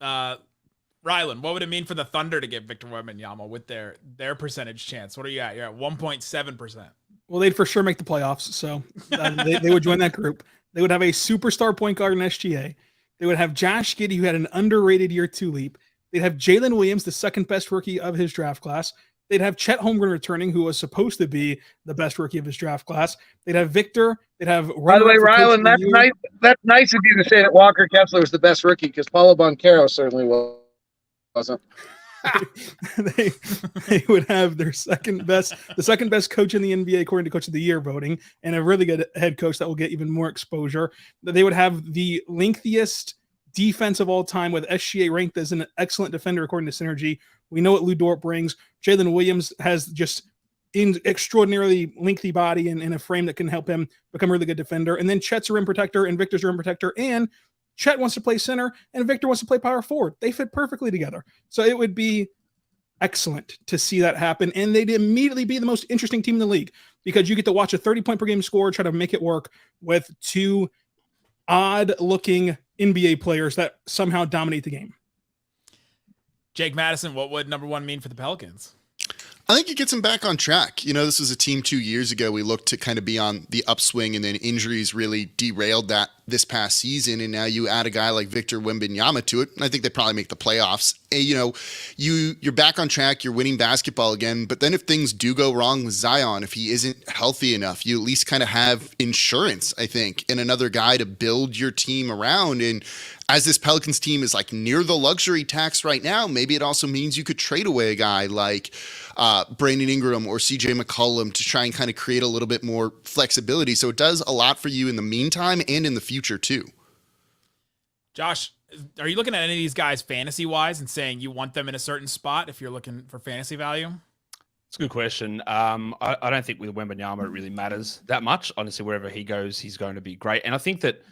S1: Rylan, what would it mean for the Thunder to get Victor Wembanyama with their percentage chance? What are you at? You're at 1.7%.
S3: Well, they'd for sure make the playoffs, so they would join that group. They would have a superstar point guard in SGA. They would have Josh Giddey, who had an underrated year 2 leap. They'd have Jalen Williams, the second best rookie of his draft class. They'd have Chet Holmgren returning, who was supposed to be the best rookie of his draft class. They'd have Victor. They'd have.
S6: By the way, Rylan, that's nice. That's nice of you to say that Walker Kessler was the best rookie, because Paulo Banchero certainly wasn't.
S3: they would have their the second best coach in the NBA according to Coach of the Year voting, and a really good head coach that will get even more exposure. They would have the lengthiest defense of all time, with SGA ranked as an excellent defender according to Synergy. We know what Lou Dort brings. Jalen Williams has just an extraordinarily lengthy body and a frame that can help him become a really good defender. And then Chet's a rim protector and Victor's a rim protector, and Chet wants to play center and Victor wants to play power forward. They fit perfectly together. So it would be excellent to see that happen. And they'd immediately be the most interesting team in the league, because you get to watch a 30-point per game scorer try to make it work with 2 odd-looking NBA players that somehow dominate the game.
S1: Jake Madison, what would number 1 mean for the Pelicans?
S2: I think it gets them back on track. This was a team 2 years ago. We looked to kind of be on the upswing, and then injuries really derailed that this past season, and now you add a guy like Victor Wembanyama to it, and I think they probably make the playoffs. And, you're back on track, you're winning basketball again, but then if things do go wrong with Zion, if he isn't healthy enough, you at least kind of have insurance, I think, and another guy to build your team around. And as this Pelicans team is like near the luxury tax right now, maybe it also means you could trade away a guy like Brandon Ingram or CJ McCollum to try and kind of create a little bit more flexibility. So it does a lot for you in the meantime and in the future too.
S1: Josh, are you looking at any of these guys fantasy wise and saying you want them in a certain spot if you're looking for fantasy value?
S5: It's a good question. I don't think with Wembanyama it really matters that much. Honestly, wherever he goes, he's going to be great. And I think that,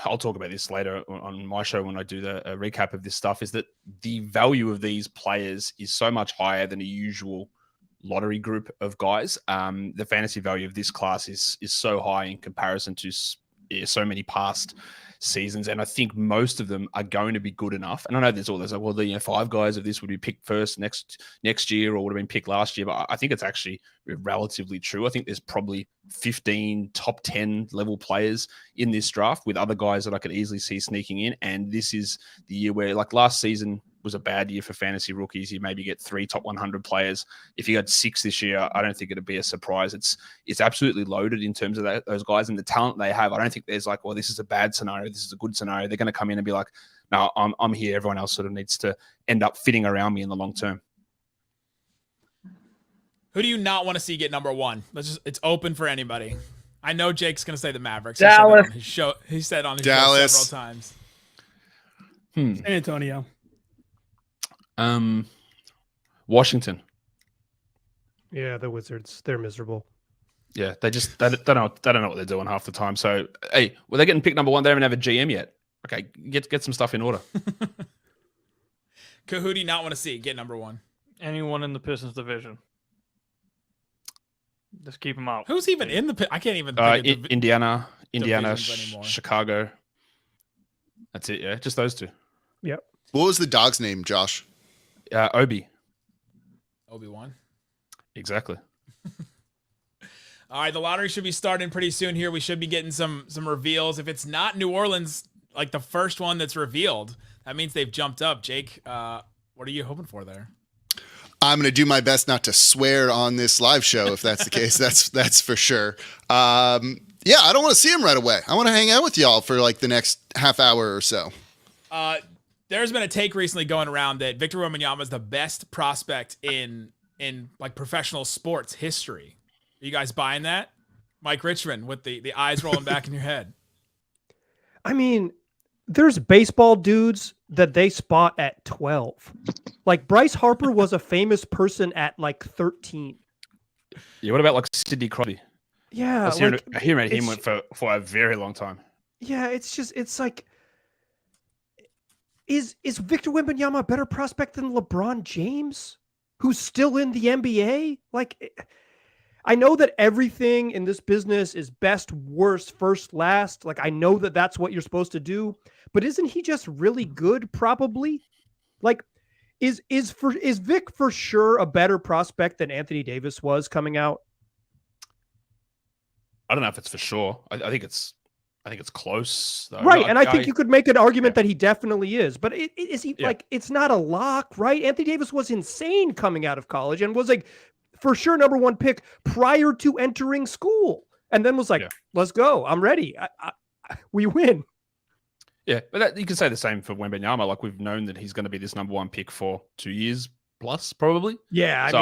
S5: I'll talk about this later on my show when I do the recap of this stuff, is that the value of these players is so much higher than a usual lottery group of guys. The fantasy value of this class is so high in comparison to so many past seasons, and I think most of them are going to be good enough. And I know there's all those, well, the 5 guys of this would be picked first next year or would have been picked last year, but I think it's actually relatively true. I think there's probably 15 top 10 level players in this draft with other guys that I could easily see sneaking in. And this is the year where, like, last season was a bad year for fantasy rookies. You maybe get 3 top 100 players. If you got 6 this year, I don't think it'd be a surprise. It's absolutely loaded in terms of those guys and the talent they have. I don't think there's like, well, this is a bad scenario, this is a good scenario. They're going to come in and be like, no, I'm here. Everyone else sort of needs to end up fitting around me in the long term.
S1: Who do you not want to see get number 1? It's open for anybody. I know Jake's going to say the Mavericks.
S6: Dallas.
S1: He said on his
S2: Dallas.
S1: show several times.
S3: San Antonio.
S5: Washington.
S8: Yeah, the Wizards. They're miserable.
S5: Yeah, they don't know what they're doing half the time. So, hey, well, they're getting picked number 1. They don't even have a GM yet. Okay, get some stuff in order.
S1: Who do you not want to see get number 1?
S9: Anyone in the Pistons division. Just keep them out.
S1: Who's even in the? I can't even think of
S5: Indiana,
S1: divisions anymore.
S5: Chicago. That's it. Yeah, just those 2.
S8: Yep.
S2: What was the dog's name, Josh?
S1: Obi-Wan.
S5: Exactly.
S1: All right, the lottery should be starting pretty soon here. We should be getting some reveals. If it's not New Orleans, like the first one that's revealed, that means they've jumped up. Jake, what are you hoping for there?
S2: I'm going to do my best not to swear on this live show. If that's the case, that's for sure. I don't want to see him right away. I want to hang out with y'all for like the next half hour or so.
S1: There's been a take recently going around that Victor Wembanyama is the best prospect in like professional sports history. Are you guys buying that? Mike Richmond with the eyes rolling back in your head.
S8: I mean, there's baseball dudes that they spot at 12. Like Bryce Harper was a famous person at like 13.
S5: Yeah, what about like Sidney Crosby?
S8: Yeah.
S5: I hear him went for a very long time.
S8: Yeah, it's like, is Victor Wembanyama a better prospect than LeBron James, who's still in the NBA? Like, I know that everything in this business is best, worst, first, last. Like, I know that that's what you're supposed to do, but isn't he just really good? Probably. Like, is Vic for sure a better prospect than Anthony Davis was coming out?
S5: I don't know if it's for sure. I think it's close, though.
S8: Right, and I think you could make an argument that he definitely is. But is he like, it's not a lock, right? Anthony Davis was insane coming out of college and was like for sure number 1 pick prior to entering school, and then was like, let's go, I'm ready. We win.
S5: Yeah, but you can say the same for Wembanyama. Like, we've known that he's going to be this number 1 pick for 2 years plus, probably.
S8: Yeah, I mean,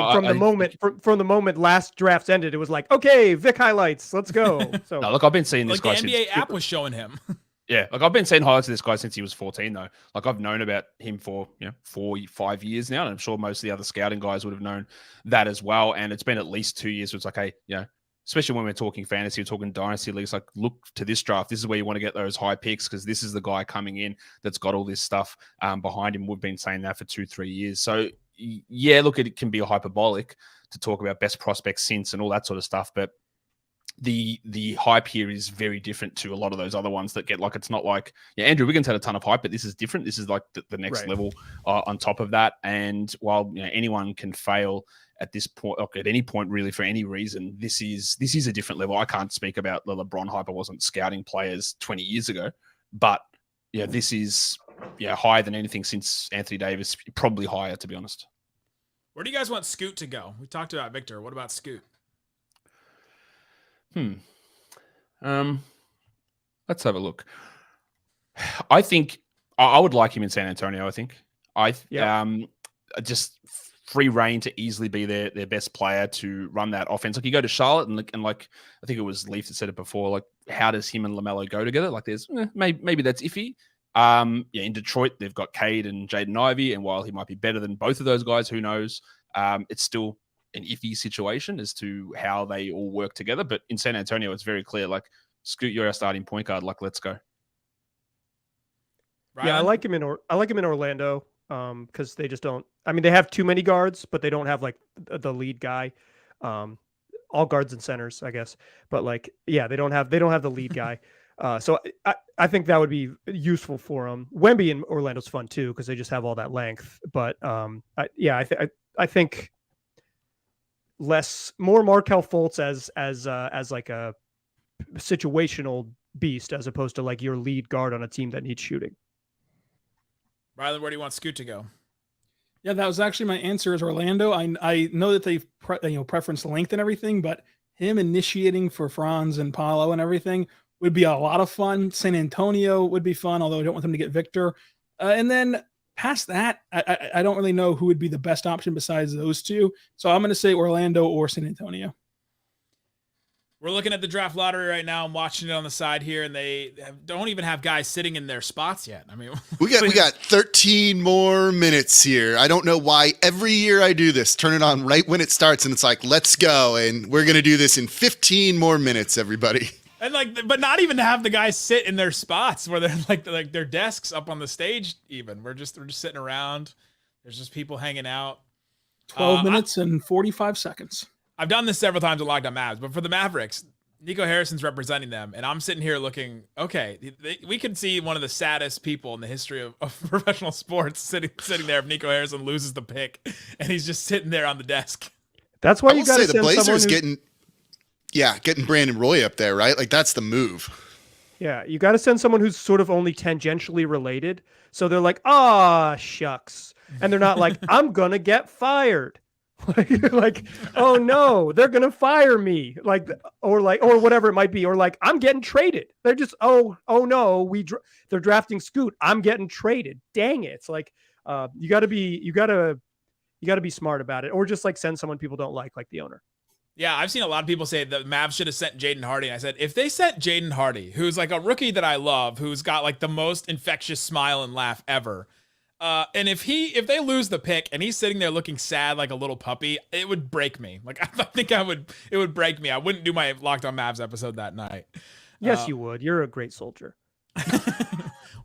S8: from the moment last drafts ended, it was like, okay, Vic highlights, let's go. So
S5: no, look, I've been seeing this guy
S1: the NBA app was showing him.
S5: Yeah, like I've been seeing highlights of this guy since he was 14, though. Like, I've known about him for 4-5 years now, and I'm sure most of the other scouting guys would have known that as well. And it's been at least 2 years. So it's like, hey, especially when we're talking fantasy, we're talking dynasty leagues, like, look to this draft. This is where you want to get those high picks, because this is the guy coming in that's got all this stuff behind him. We've been saying that for 2-3 years. So yeah, look, it can be hyperbolic to talk about best prospects since and all that sort of stuff, but the hype here is very different to a lot of those other ones that get, like, it's not like, Andrew Wiggins had a ton of hype, but this is different. This is like the next level on top of that. And while anyone can fail at this point, at any point really, for any reason, this is a different level. I can't speak about the LeBron hype. I wasn't scouting players 20 years ago, but yeah, this is higher than anything since Anthony Davis, probably higher, to be honest.
S1: Where do you guys want Scoot to go? We talked about Victor. What about Scoot?
S5: Let's have a look. I think I would like him in San Antonio. I think just free reign to easily be their best player to run that offense. Like you go to Charlotte and like I think it was Leaf that said it before. Like how does him and LaMelo go together? Like there's maybe that's iffy. In Detroit they've got Cade and Jaden Ivey, and while he might be better than both of those guys, who knows? It's still an iffy situation as to how they all work together. But in San Antonio, it's very clear. Like Scoot, you're our starting point guard. Like let's go.
S1: Ryan?
S8: Yeah, I like him in Orlando because they just don't. I mean, they have too many guards, but they don't have like the lead guy. All guards and centers, I guess. But like, yeah, they don't have the lead guy. So I think that would be useful for them. Wemby in Orlando's fun too because they just have all that length. But I think more Markelle Fultz as like a situational beast as opposed to like your lead guard on a team that needs shooting.
S1: Rylan, where do you want Scoot to go?
S3: Yeah, that was actually my answer is Orlando. I know that they've preference length and everything, but him initiating for Franz and Paolo and everything would be a lot of fun. San Antonio would be fun, although I don't want them to get Victor. And then past that, I don't really know who would be the best option besides those two. So I'm going to say Orlando or San Antonio.
S1: We're looking at the draft lottery right now. I'm watching it on the side here, and they don't even have guys sitting in their spots yet. I mean,
S2: we got 13 more minutes here. I don't know why every year I do this. Turn it on right when it starts, and it's like, let's go, and we're gonna do this in 15 more minutes, everybody.
S1: And but not even to have the guys sit in their spots where they're like their desks up on the stage. Even we're just sitting around. There's just people hanging out.
S3: 12 minutes and 45 seconds.
S1: I've done this several times with Locked On Mavs, but for the Mavericks, Nico Harrison's representing them, and I'm sitting here looking, okay, we could see one of the saddest people in the history of professional sports sitting there if Nico Harrison loses the pick, and he's just sitting there on the desk.
S8: That's why you got to
S2: say the Blazers getting Brandon Roy up there, right? Like that's the move.
S8: Yeah, you got to send someone who's sort of only tangentially related, so they're like, ah, shucks, and they're not like, I'm gonna get fired. like, oh no, they're gonna fire me, or whatever it might be, or like I'm getting traded. They're just oh no, they're drafting Scoot. I'm getting traded. Dang it! It's like you got to be smart about it, or just like send someone people don't like the owner.
S1: Yeah, I've seen a lot of people say the Mavs should have sent Jaden Hardy. And I said, if they sent Jaden Hardy, who's like a rookie that I love, who's got like the most infectious smile and laugh ever. And if they lose the pick and he's sitting there looking sad like a little puppy, it would break me. Like I think it would break me. I wouldn't do my Locked On Mavs episode that night.
S8: Yes, you would. You're a great soldier.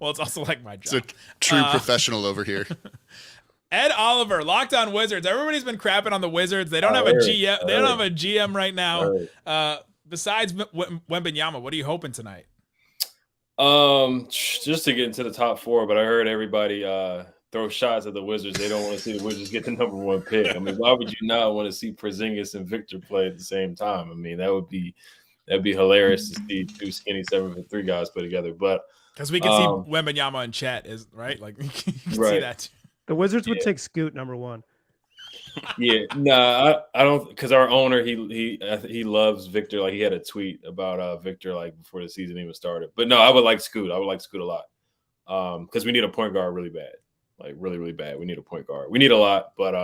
S1: Well, it's also like my job.
S2: It's a true professional over here.
S1: Ed Oliver, Locked On Wizards. Everybody's been crapping on the Wizards. They don't have a GM. They don't have a GM right now. Besides Wembanyama, what are you hoping tonight?
S10: Just to get into the top four, but I heard everybody throw shots at the Wizards. They don't want to see the Wizards get the number one pick. I mean, why would you not want to see Porzingis and Victor play at the same time? I mean, that'd be hilarious to see two skinny 7'3" guys play together. But
S1: because we can see Wembanyama and Chet is right, like you can see that.
S8: The Wizards would take Scoot number one.
S10: Yeah, no, I don't, because our owner he loves Victor. Like he had a tweet about Victor like before the season even started. But no, I would like Scoot. I would like Scoot a lot because we need a point guard really bad, like really really bad. We need a point guard. We need a lot, but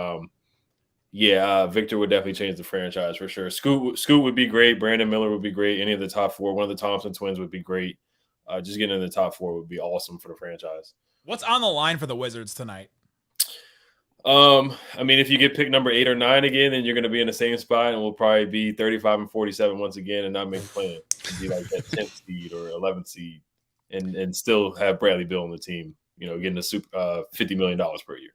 S10: Victor would definitely change the franchise for sure. Scoot would be great. Brandon Miller would be great. Any of the top four, one of the Thompson twins would be great. Just getting in the top four would be awesome for the franchise.
S1: What's on the line for the Wizards tonight?
S10: I mean, if you get pick number 8 or 9 again, then you're going to be in the same spot, and we'll probably be 35-47 once again, and not make the plan. Be like that 10th seed or 11th seed, and still have Bradley Beal on the team. You know, getting $50 million per year.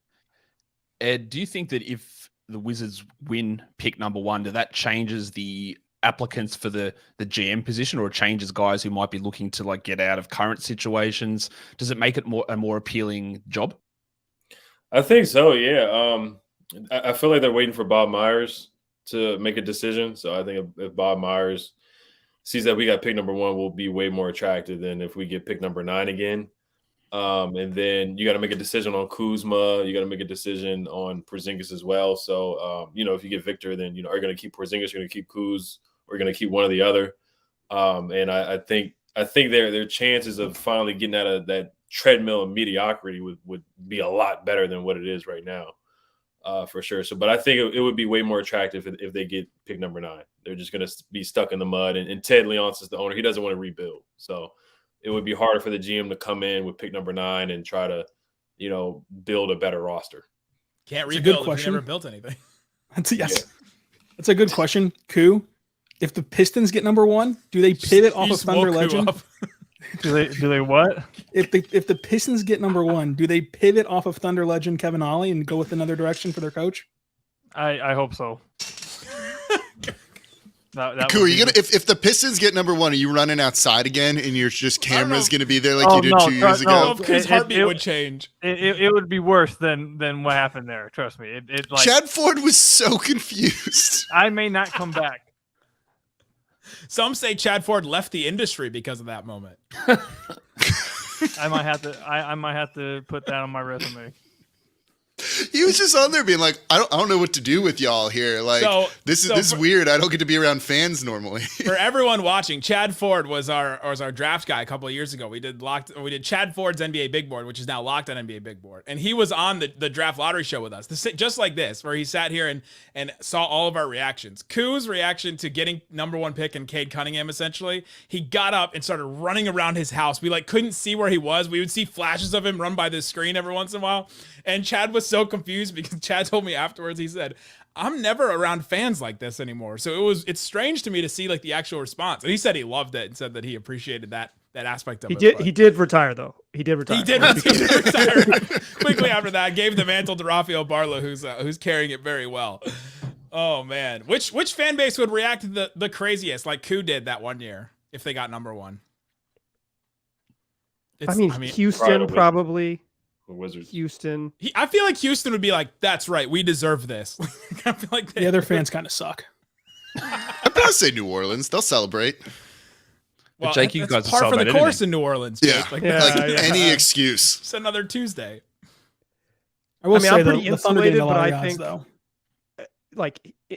S5: Ed, do you think that if the Wizards win pick number 1, that changes the applicants for the GM position, or it changes guys who might be looking to like get out of current situations? Does it make it a more appealing job?
S10: I think so, yeah. I feel like they're waiting for Bob Myers to make a decision. So I think if Bob Myers sees that we got pick number 1, will be way more attractive than if we get pick number 9 again. And then you got to make a decision on Kuzma. You got to make a decision on Porzingis as well. So, if you get Victor, then, are you going to keep Porzingis, you're going to keep Kuz, or you're going to keep one or the other. And I think their chances of finally getting out of that treadmill of mediocrity would be a lot better than what it is right now, for sure. So, but I think it would be way more attractive if they get pick number 9. They're just going to be stuck in the mud. And Ted Leonsis is the owner. He doesn't want to rebuild. So it would be harder for the GM to come in with pick number 9 and try to, build a better roster.
S1: Can't
S3: It's a
S1: rebuild
S3: good
S1: if
S3: question.
S1: you never built anything.
S3: That's a good question. Koo, if the Pistons get number 1, do they pivot off of Thunder Legend?
S9: Do they what?
S3: If the Pistons get number 1, do they pivot off of Thunder Legend Kevin Ollie and go with another direction for their coach?
S9: I hope so. That
S2: Cool.
S9: would
S2: Are you
S9: be-
S2: gonna if the Pistons get number 1, are you running outside again and you're just cameras gonna be there like
S9: Oh,
S2: you did
S9: no,
S2: 2 years
S9: no.
S2: ago?
S1: His heartbeat
S9: it-
S1: would change.
S9: It would be worse than what happened there. Trust me. It like
S2: Chad Ford was so confused.
S9: I may not come back.
S1: Some say Chad Ford left the industry because of that moment.
S9: I might have to put that on my resume.
S2: He was just on there being like, I don't know what to do with y'all here. Like
S1: So-
S2: this
S1: so
S2: is
S1: for-
S2: weird. I don't get to be around fans normally.
S1: For everyone watching, Chad Ford was our draft guy a couple of years ago. We did Chad Ford's NBA Big Board, which is now Locked on NBA Big Board, and he was on the draft lottery show with us, just like this, where he sat here and saw all of our reactions. Koo's reaction to getting number 1 pick and Cade Cunningham, essentially, he got up and started running around his house. We couldn't see where he was. We would see flashes of him run by the screen every once in a while, and Chad was so confused because Chad told me afterwards, he said, I'm never around fans like this anymore. So it's strange to me to see the actual response. And he said he loved it and said that he appreciated that aspect of it.
S8: He did retire though. He did retire.
S1: He did retire quickly after that. Gave the mantle to Rafael Barlow, who's carrying it very well. Oh man, which fan base would react to the craziest, like Koo did that one year if they got number 1?
S8: Houston probably.
S10: The Wizards.
S8: Houston.
S1: I feel like Houston would be like, that's right, we deserve this. I feel like
S3: The other fans kind of suck.
S2: I'd probably say New Orleans. They'll celebrate.
S1: Well,
S5: Jake, you
S1: that's
S5: guys
S1: par
S5: are
S1: for the
S5: celebrating
S1: course in New Orleans.
S2: Yeah.
S1: Jake.
S2: Any excuse.
S1: It's another Tuesday.
S3: I will
S8: I mean,
S3: say
S8: I'm pretty
S3: the Thunder getting
S8: insulated,
S3: a
S8: but
S3: lot
S8: I
S3: of odds,
S8: think
S3: though.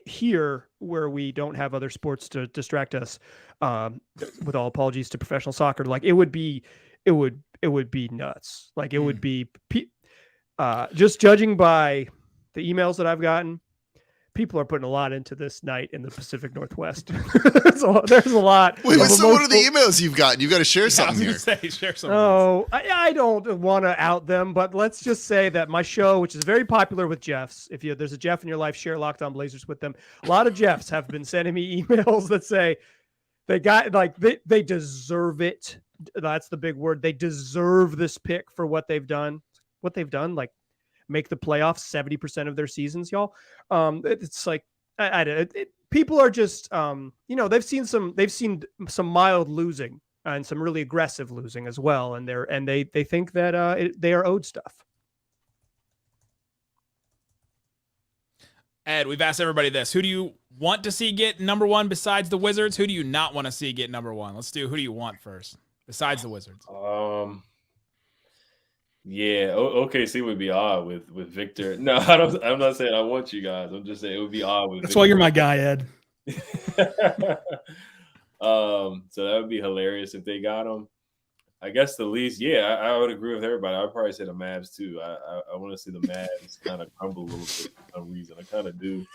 S8: Here where we don't have other sports to distract us, with all apologies to professional soccer, it would be nuts. It would be just judging by the emails that I've gotten, people are putting a lot into this night in the Pacific Northwest. there's a lot.
S2: Wait,
S8: of
S2: so what are the
S8: emotional-
S2: emails you've gotten? You've got to share something here.
S1: Share something.
S8: Oh, I don't want to out them, but let's just say that my show, which is very popular with Jeffs, there's a Jeff in your life, share Locked On Blazers with them. A lot of Jeffs have been sending me emails that say they got they deserve it. That's the big word. They deserve this pick for what they've done. Make the playoffs 70% of their seasons, y'all. It's people are just they've seen some mild losing and some really aggressive losing as well, and they think that they are owed stuff.
S1: Ed, we've asked everybody this: who do you want to see get number 1 besides the Wizards? Who do you not want to see get number 1? Let's do who do you want first besides the Wizards?
S10: Yeah, OKC would be odd with Victor. No, I'm not saying I want you guys. I'm just saying it would be odd with.
S3: That's why you're my guy, Ed.
S10: So that would be hilarious if they got him. I guess the least, yeah, I would agree with everybody. I'd probably say the Mavs too. I want to see the Mavs kind of crumble a little bit for some reason. I kind of do.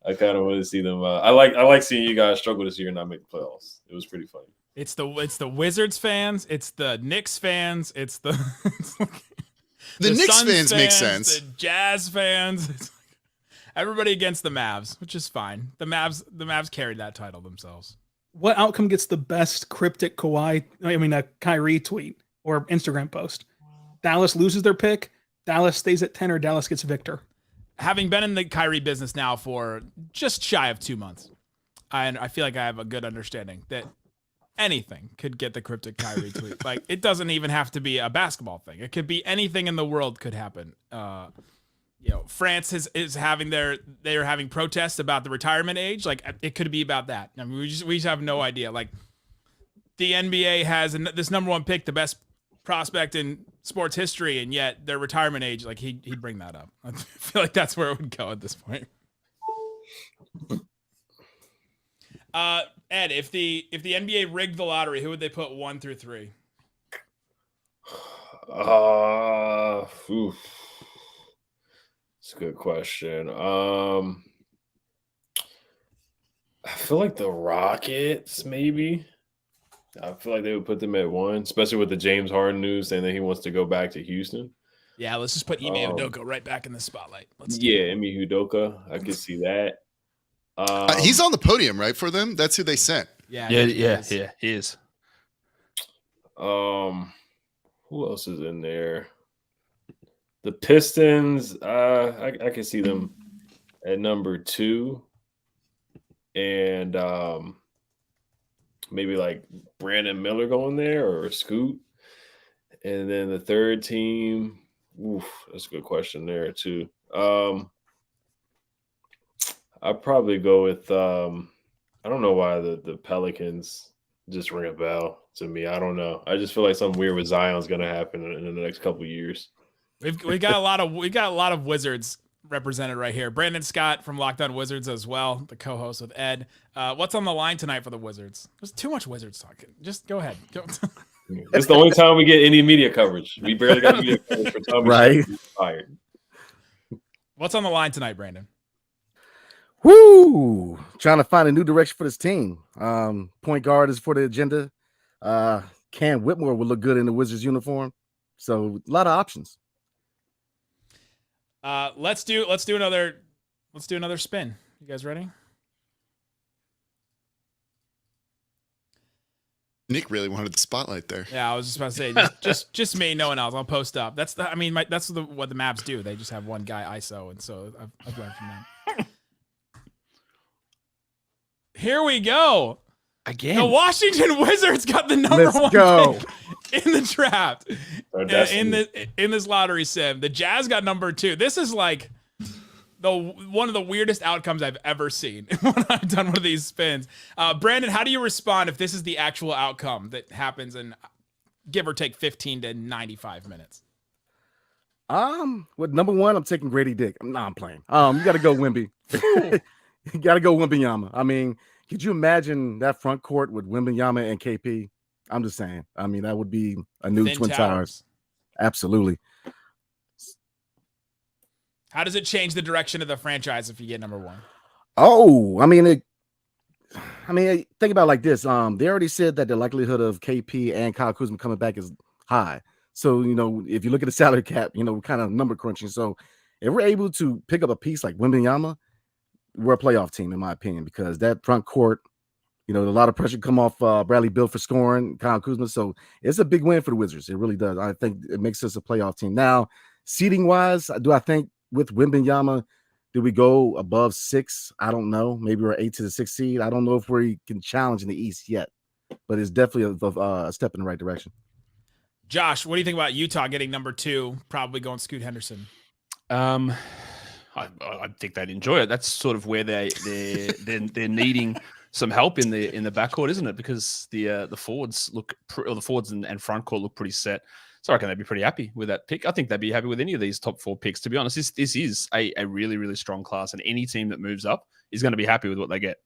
S10: I kind of want to see them. I like seeing you guys struggle this year and not make the playoffs. It was pretty funny.
S1: It's the Wizards fans, it's the Knicks fans, it's the
S2: The Knicks
S1: Suns
S2: fans make sense.
S1: The Jazz fans, it's everybody against the Mavs, which is fine. The Mavs carried that title themselves.
S3: What outcome gets the best cryptic Kyrie tweet or Instagram post? Dallas loses their pick, Dallas stays at 10, or Dallas gets Victor?
S1: Having been in the Kyrie business now for just shy of 2 months, I feel like I have a good understanding that anything could get the cryptic Kyrie tweet. Like, it doesn't even have to be a basketball thing. It could be anything in the world could happen. France is having they're having protests about the retirement age. Like, it could be about that. I mean, we just have no idea. Like, the NBA has this number one pick, the best prospect in sports history, and yet their retirement age, like he'd bring that up. I feel like that's where it would go at this point. Ed, if the NBA rigged the lottery, who would they put 1 through 3?
S10: It's a good question. I feel like the Rockets, maybe. I feel like they would put them at 1, especially with the James Harden news saying that he wants to go back to Houston.
S1: Yeah, let's just put Ime Udoka right back in the spotlight.
S10: Ime Udoka, I could see that.
S2: He's on the podium, right, for them? That's who they sent.
S5: Yeah, he is.
S10: Who else is in there? The Pistons, I can see them at number 2. And maybe like Brandon Miller going there or Scoot. And then the third team, that's a good question there too. I'd probably go with I don't know why the Pelicans just ring a bell to me. I don't know. I just feel like something weird with Zion's gonna happen in the next couple of years.
S1: We got a lot of Wizards represented right here. Brandon Scott from Locked On Wizards as well, the co-host with Ed. What's on the line tonight for the Wizards? There's too much Wizards talking. Just go ahead. Go.
S10: It's the only time we get any media coverage. We barely got media coverage for Tommy.
S11: Right.
S10: Fired.
S1: What's on the line tonight, Brandon?
S11: Woo! Trying to find a new direction for this team. Point guard is for the agenda. Cam Whitmore would look good in the Wizards uniform. So a lot of options.
S1: Let's do another spin. You guys ready?
S2: Nick really wanted the spotlight there.
S1: Yeah, I was just about to say, just me, no one else. I'll post up. That's what the Mavs do. They just have one guy ISO, and so I've learned from that. Here we go.
S5: Again,
S1: the Washington Wizards got the number one pick in the draft. In this lottery sim. The Jazz got number 2. This is like one of the weirdest outcomes I've ever seen when I've done one of these spins. Brandon, how do you respond if this is the actual outcome that happens in give or take 15 to 95 minutes?
S11: With number 1, I'm taking Grady Dick. I'm playing. You got to go Wemby. You got to go Wembanyama. I mean, could you imagine that front court with Wembanyama and KP? I'm just saying. I mean, that would be a new Twin Towers. Absolutely.
S1: How does it change the direction of the franchise if you get number 1?
S11: Oh, I mean, think about it like this. They already said that the likelihood of KP and Kyle Kuzma coming back is high. So, if you look at the salary cap, kind of number crunching. So if we're able to pick up a piece like Wembanyama, we're a playoff team, in my opinion, because that front court, a lot of pressure come off Bradley Beal for scoring, Kyle Kuzma. So it's a big win for the Wizards. It really does. I think it makes us a playoff team. Now, seeding wise, do I think with Wembanyama, do we go above 6? I don't know. Maybe we're 8 to the 6th seed. I don't know if we can challenge in the East yet, but it's definitely a step in the right direction.
S1: Josh, what do you think about Utah getting number 2, probably going Scoot Henderson?
S5: I think they'd enjoy it. That's sort of where they're needing some help in the backcourt, isn't it? Because the forwards and front court look pretty set. So I reckon they'd be pretty happy with that pick. I think they'd be happy with any of these top 4 picks. To be honest, this is a really, really strong class, and any team that moves up is going to be happy with what they get.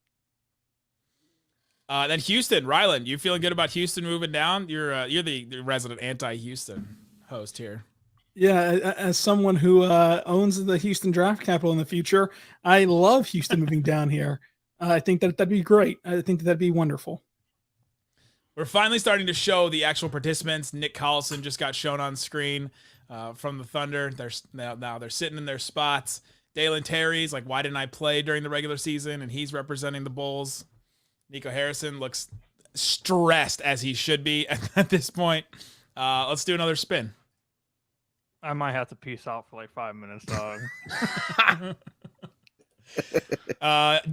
S1: Then Houston, Ryland, you feeling good about Houston moving down? You're the resident anti-Houston host here.
S3: Yeah, as someone who owns the Houston draft capital in the future, I love Houston moving down here. I think that'd be great. I think that'd be wonderful.
S1: We're finally starting to show the actual participants. Nick Collison just got shown on screen from the Thunder. They're sitting in their spots. Dalen Terry's like, why didn't I play during the regular season? And he's representing the Bulls. Nico Harrison looks stressed, as he should be at this point. Let's do another spin.
S9: I might have to peace out for like 5 minutes, dog.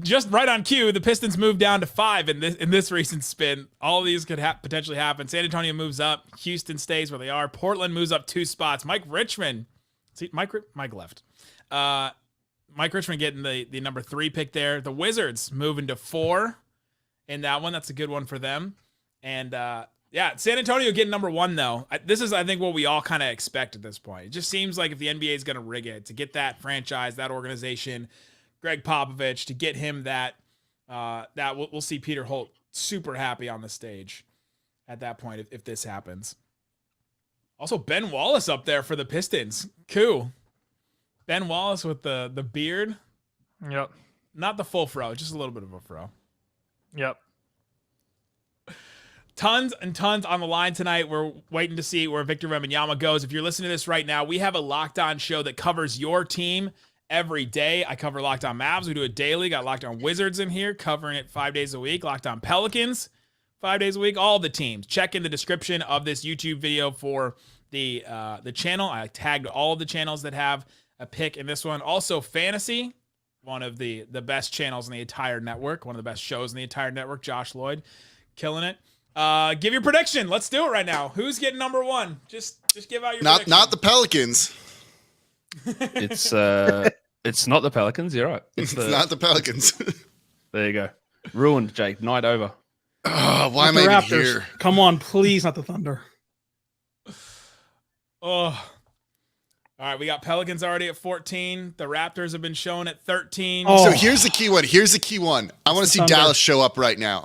S1: Just right on cue, the Pistons moved down to 5 in this recent spin. All of these could potentially happen. San Antonio moves up. Houston stays where they are. Portland moves up 2 spots. Mike Richmond left. Mike Richmond getting the number 3 pick there. The Wizards moving to 4 in that one. That's a good one for them. And San Antonio getting number 1 though. This is, I think, what we all kind of expect at this point. It just seems like if the NBA is going to rig it to get that franchise, that organization, Greg Popovich, to get him that we'll see Peter Holt super happy on the stage at that point if this happens. Also, Ben Wallace up there for the Pistons. Cool. Ben Wallace with the beard.
S9: Yep.
S1: Not the full fro, just a little bit of a fro.
S9: Yep.
S1: Tons and tons on the line tonight. We're waiting to see where Victor Wembanyama goes. If you're listening to this right now, we have a Locked On show that covers your team every day. I cover Locked On Mavs. We do it daily. Got Locked On Wizards in here, covering it 5 days a week. Locked On Pelicans, 5 days a week. All the teams. Check in the description of this YouTube video for the channel. I tagged all of the channels that have a pick in this one. Also, Fantasy, one of the best channels in the entire network, one of the best shows in the entire network. Josh Lloyd, killing it. Give your prediction. Let's do it right now. Who's getting number 1? Just give out your prediction.
S2: Not the Pelicans.
S5: It's not the Pelicans. You're right. It's
S2: not the Pelicans.
S5: There you go. Ruined, Jake. Night over.
S2: Oh, why am
S3: the
S2: I even
S3: Raptors.
S2: here?
S3: Come on, please, not the Thunder.
S1: Oh. All right, we got Pelicans already at 14. The Raptors have been shown at 13.
S2: So here's the key one. I want to see
S3: Thunder.
S2: Dallas show up right now.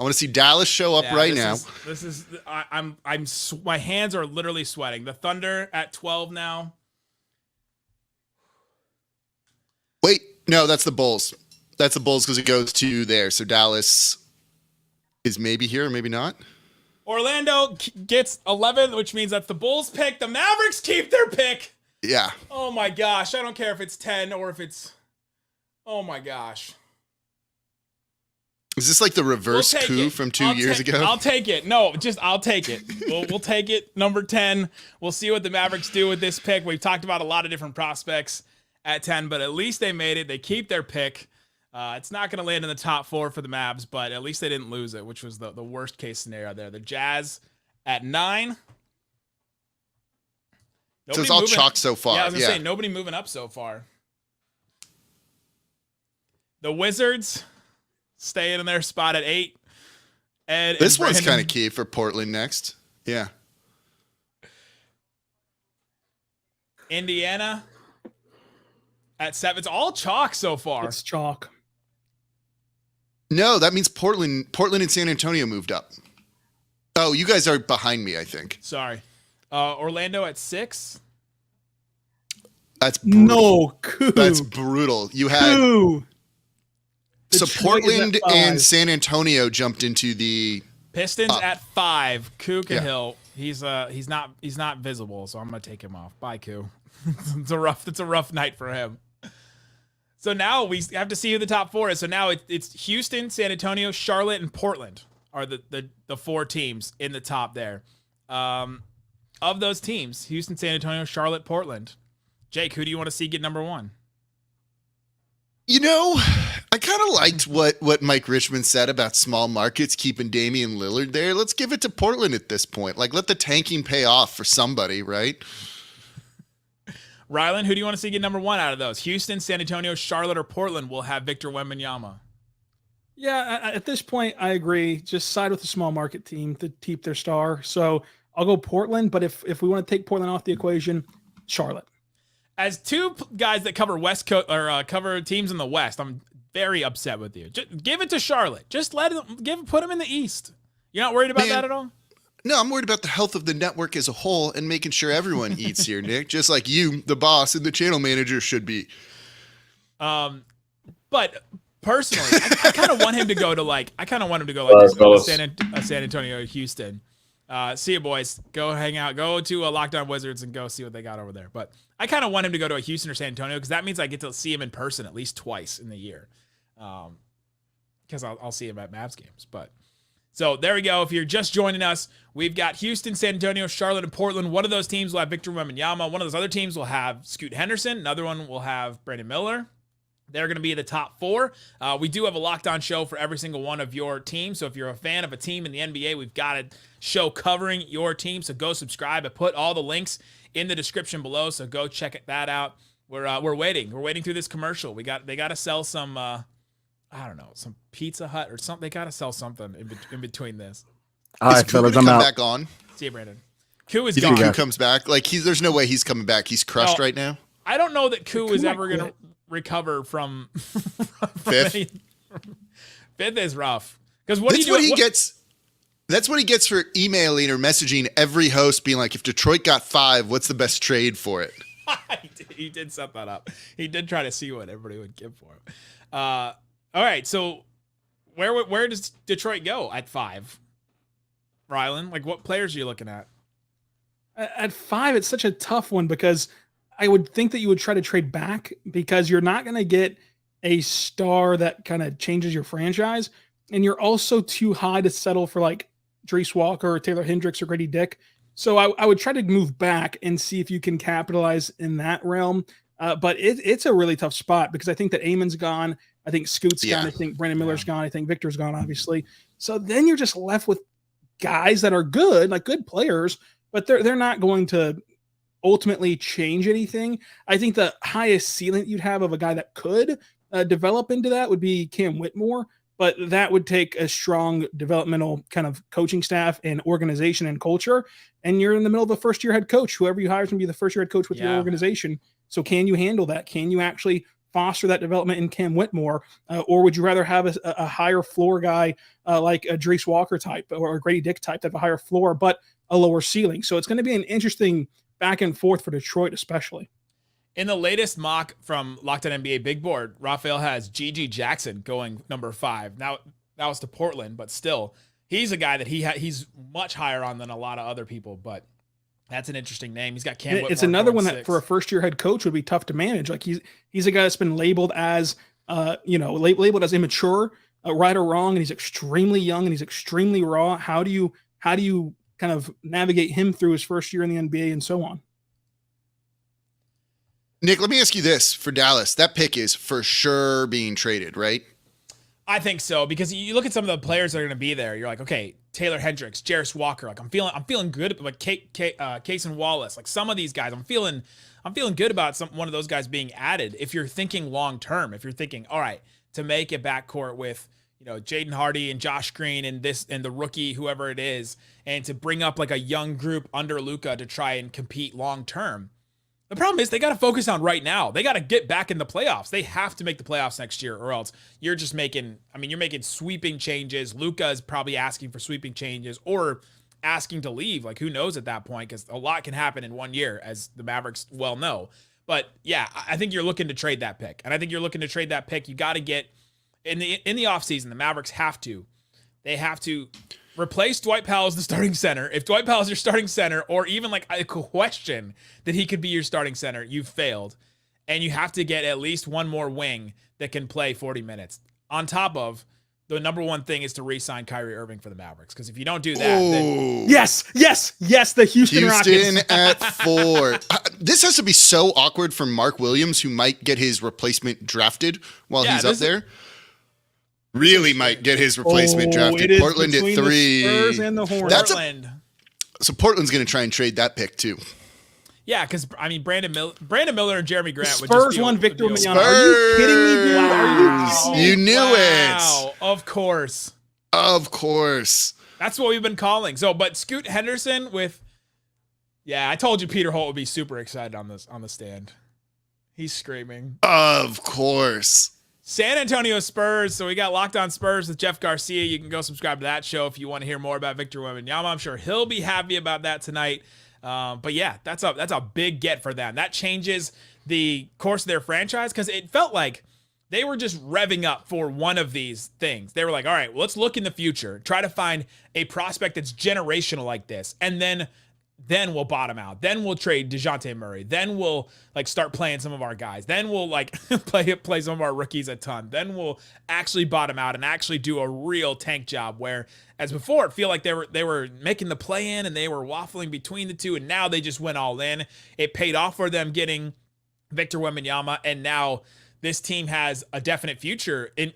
S1: My hands are literally sweating. The Thunder at 12 now.
S2: Wait, no, that's the Bulls. That's the Bulls because it goes to there. So Dallas is maybe here or maybe not.
S1: Orlando gets 11, which means that's the Bulls pick. The Mavericks keep their pick.
S2: Yeah.
S1: Oh my gosh. I don't care if it's 10 or if it's. Oh my gosh.
S2: Is this like the reverse coup from 2 years ago?
S1: I'll take it. No, I'll take it. We'll take it. Number 10. We'll see what the Mavericks do with this pick. We've talked about a lot of different prospects at 10, but at least they made it. They keep their pick. It's not going to land in the top 4 for the Mavs, but at least they didn't lose it, which was the worst case scenario there. The Jazz at 9.
S2: So it's all chalk so far.
S1: Yeah, I was going to say, nobody moving up so far. The Wizards staying in their spot at 8.
S2: This one's kind of key for Portland next. Yeah.
S1: Indiana at 7. It's all chalk so far.
S3: It's chalk.
S2: No, that means Portland and San Antonio moved up. Oh, you guys are behind me, I think.
S1: Sorry. Orlando at 6.
S2: That's brutal.
S3: No, coup.
S2: That's brutal. You had
S3: Coup.
S2: so
S3: Detroit is
S2: Portland
S3: at 5.
S2: and San Antonio jumped into the
S1: Pistons
S2: up.
S1: at 5. Koo Cahill.
S2: Yeah.
S1: He's not visible, so I'm gonna take him off. Bye, Koo. It's a rough night for him. So now we have to see who the top 4 is. So now it's Houston, San Antonio, Charlotte, and Portland are the 4 teams in the top there. Of those teams, Houston, San Antonio, Charlotte, Portland. Jake, who do you want to see get number 1?
S2: You know, I kind of liked what Mike Richmond said about small markets keeping Damian Lillard there. Let's give it to Portland at this point. Like, let the tanking pay off for somebody, right?
S1: Rylan, who do you want to see get number 1 out of those? Houston, San Antonio, Charlotte, or Portland will have Victor Wembanyama.
S3: Yeah, at this point, I agree. Just side with the small market team to keep their star. So I'll go Portland, but if we want to take Portland off the equation, Charlotte.
S1: As 2 guys that cover West Coast or cover teams in the West, I'm very upset with you. Just give it to Charlotte. Just put them in the East. You're not worried about that at all?
S2: No, I'm worried about the health of the network as a whole and making sure everyone eats here, Nick. Just like you, the boss, and the channel manager should be.
S1: But personally, I kind of want him to go to San Antonio, Houston. See you, boys. Go hang out. Go to Lockdown Wizards and go see what they got over there. But I kind of want him to go to a Houston or San Antonio because that means I get to see him in person at least twice in the year. Because I'll see him at Mavs games. But so there we go. If you're just joining us, we've got Houston, San Antonio, Charlotte, and Portland. One of those teams will have Victor Wembanyama. One of those other teams will have Scoot Henderson. Another one will have Brandon Miller. They're going to be the top 4. We do have a Locked On show for every single one of your teams. So if you're a fan of a team in the NBA, we've got a show covering your team. So go subscribe. I put all the links in the description below. So go check that out. We're waiting. We're waiting through this commercial. They got to sell some, I don't know, some Pizza Hut or something. They got to sell something in between this.
S11: All right, fellas, I'm
S2: come
S11: out.
S2: back on?
S1: See you, Brandon. Koo is
S2: You
S1: gone.
S2: think Koo comes back? Like there's no way he's coming back. He's crushed right now.
S1: I don't know that Koo is ever going to recover from
S2: Fifth.
S1: Fifth is rough. Because
S2: That's what he gets. That's what he gets for emailing or messaging every host, being like, "If Detroit got 5, what's the best trade for it?"
S1: He did set that up. He did try to see what everybody would give for him. All right, so where does Detroit go at 5? Rylan, like what players are you looking at?
S3: At 5, it's such a tough one because I would think that you would try to trade back because you're not going to get a star that kind of changes your franchise. And you're also too high to settle for like Drees Walker or Taylor Hendricks or Grady Dick. So I would try to move back and see if you can capitalize in that realm. But it's a really tough spot because I think that Amon's gone. I think Scoot's gone. I think Brandon Miller's gone. I think Victor's gone, obviously. So then you're just left with guys that are good, like good players, but they're not going to ultimately change anything. I think the highest ceiling you'd have of a guy that could develop into that would be Cam Whitmore, but that would take a strong developmental kind of coaching staff and organization and culture. And you're in the middle of a first-year head coach. Whoever you hire is going to be the first-year head coach with your organization. So can you handle that? Can you actually foster that development in Cam Whitmore? Or would you rather have a higher floor guy like a Drees Walker type or a Grady Dick type that have a higher floor but a lower ceiling? So it's going to be an interesting back and forth for Detroit especially.
S1: In the latest mock from Locked On NBA Big Board, Raphael has G.G. Jackson going number 5. Now, that was to Portland, but still, he's a guy that he's much higher on than a lot of other people, but that's an interesting name. He's got Cam Whitmore.
S3: It's another one
S1: 6.
S3: that for a first-year head coach would be tough to manage. Like he's a guy that's been labeled as, labeled as immature, right or wrong, and he's extremely young and he's extremely raw. How do you kind of navigate him through his first year in the NBA and so on?
S2: Nick, let me ask you this for Dallas. That pick is for sure being traded, right?
S1: I think so, because you look at some of the players that are going to be there. You're like, okay, Taylor Hendricks, Jarris Walker. Like I'm feeling good. Like Cason Wallace. Like some of these guys, I'm feeling good about one of those guys being added. If you're thinking long term, if you're thinking, all right, to make a backcourt with Jaden Hardy and Josh Green and the rookie, whoever it is, and to bring up like a young group under Luka to try and compete long term. The problem is they got to focus on right now. They got to get back in the playoffs. They have to make the playoffs next year, or else you're just making sweeping changes. Luka is probably asking for sweeping changes or asking to leave. Like who knows at that point, because a lot can happen in 1 year, as the Mavericks well know. But yeah, I think you're looking to trade that pick. And I think you're looking to trade that pick. You got to get in the offseason, the Mavericks have to replace Dwight Powell as the starting center. If Dwight Powell is your starting center, or even like a question that he could be your starting center, you've failed. And you have to get at least one more wing that can play 40 minutes. On top of, the number one thing is to re-sign Kyrie Irving for the Mavericks. Because if you don't do that, then
S3: yes, the Houston Rockets.
S2: at 4. This has to be so awkward for Mark Williams, who might get his replacement drafted while he's up there. Really might get his replacement drafted. Portland at 3.
S3: The Spurs and the Hornets.
S2: So Portland's going to try and trade that pick too.
S1: Yeah, because Brandon Miller and Jeremy Grant
S3: Spurs
S1: would just
S3: won Victor Wembanyama.
S2: Spurs.
S3: Are you kidding me, dude? Wow.
S2: You knew it.
S1: Of course.
S2: Of course.
S1: That's what we've been calling. So, but Scoot Henderson with, I told you Peter Holt would be super excited on the stand. He's screaming.
S2: Of course.
S1: San Antonio Spurs. So we got Locked On Spurs with Jeff Garcia. You can go subscribe to that show if you want to hear more about Victor Wembanyama. I'm sure he'll be happy about that tonight. But yeah, that's a big get for them. That changes the course of their franchise, because it felt like they were just revving up for one of these things. They were like, all right, well, let's look in the future, try to find a prospect that's generational like this, and then we'll bottom out. Then we'll trade DeJounte Murray. Then we'll start playing some of our guys. Then we'll play some of our rookies a ton. Then we'll actually bottom out and actually do a real tank job, where as before it feel like they were making the play in and they were waffling between the two, and now they just went all in. It paid off for them getting Victor Wembanyama, and now this team has a definite future. And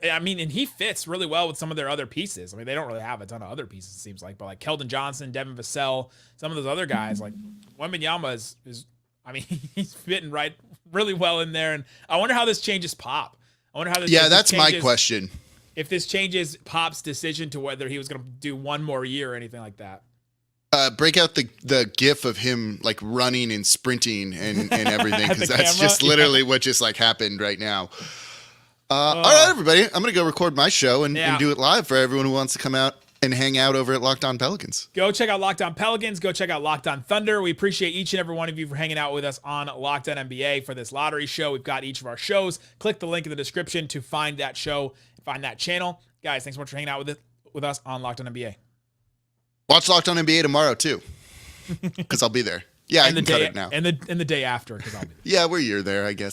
S1: he fits really well with some of their other pieces. I mean, they don't really have a ton of other pieces, it seems like, but like Keldon Johnson, Devin Vassell, some of those other guys, like Wembanyama is he's fitting really well in there. And I wonder how this changes Pop. I wonder how this.
S2: Yeah, that's my question.
S1: If this changes Pop's decision to whether he was going to do one more year or anything like that.
S2: Break out the gif of him like running and sprinting and everything, because that's
S1: camera?
S2: just literally what just like happened right now. All right, everybody, I'm gonna go record my show and do it live for everyone who wants to come out and hang out over at Locked On Pelicans.
S1: Go check out Locked On Pelicans. Go check out Locked On Thunder. We appreciate each and every one of you for hanging out with us on Locked On NBA for this lottery show. We've got each of our shows. Click the link in the description to find that show, find that channel. Guys, thanks so much for hanging out with us on Locked On NBA.
S2: Watch Locked On NBA tomorrow too, because I'll be there. Yeah, I can cut it now.
S1: And the day after, because I'll be there.
S2: Yeah, you're there, I guess.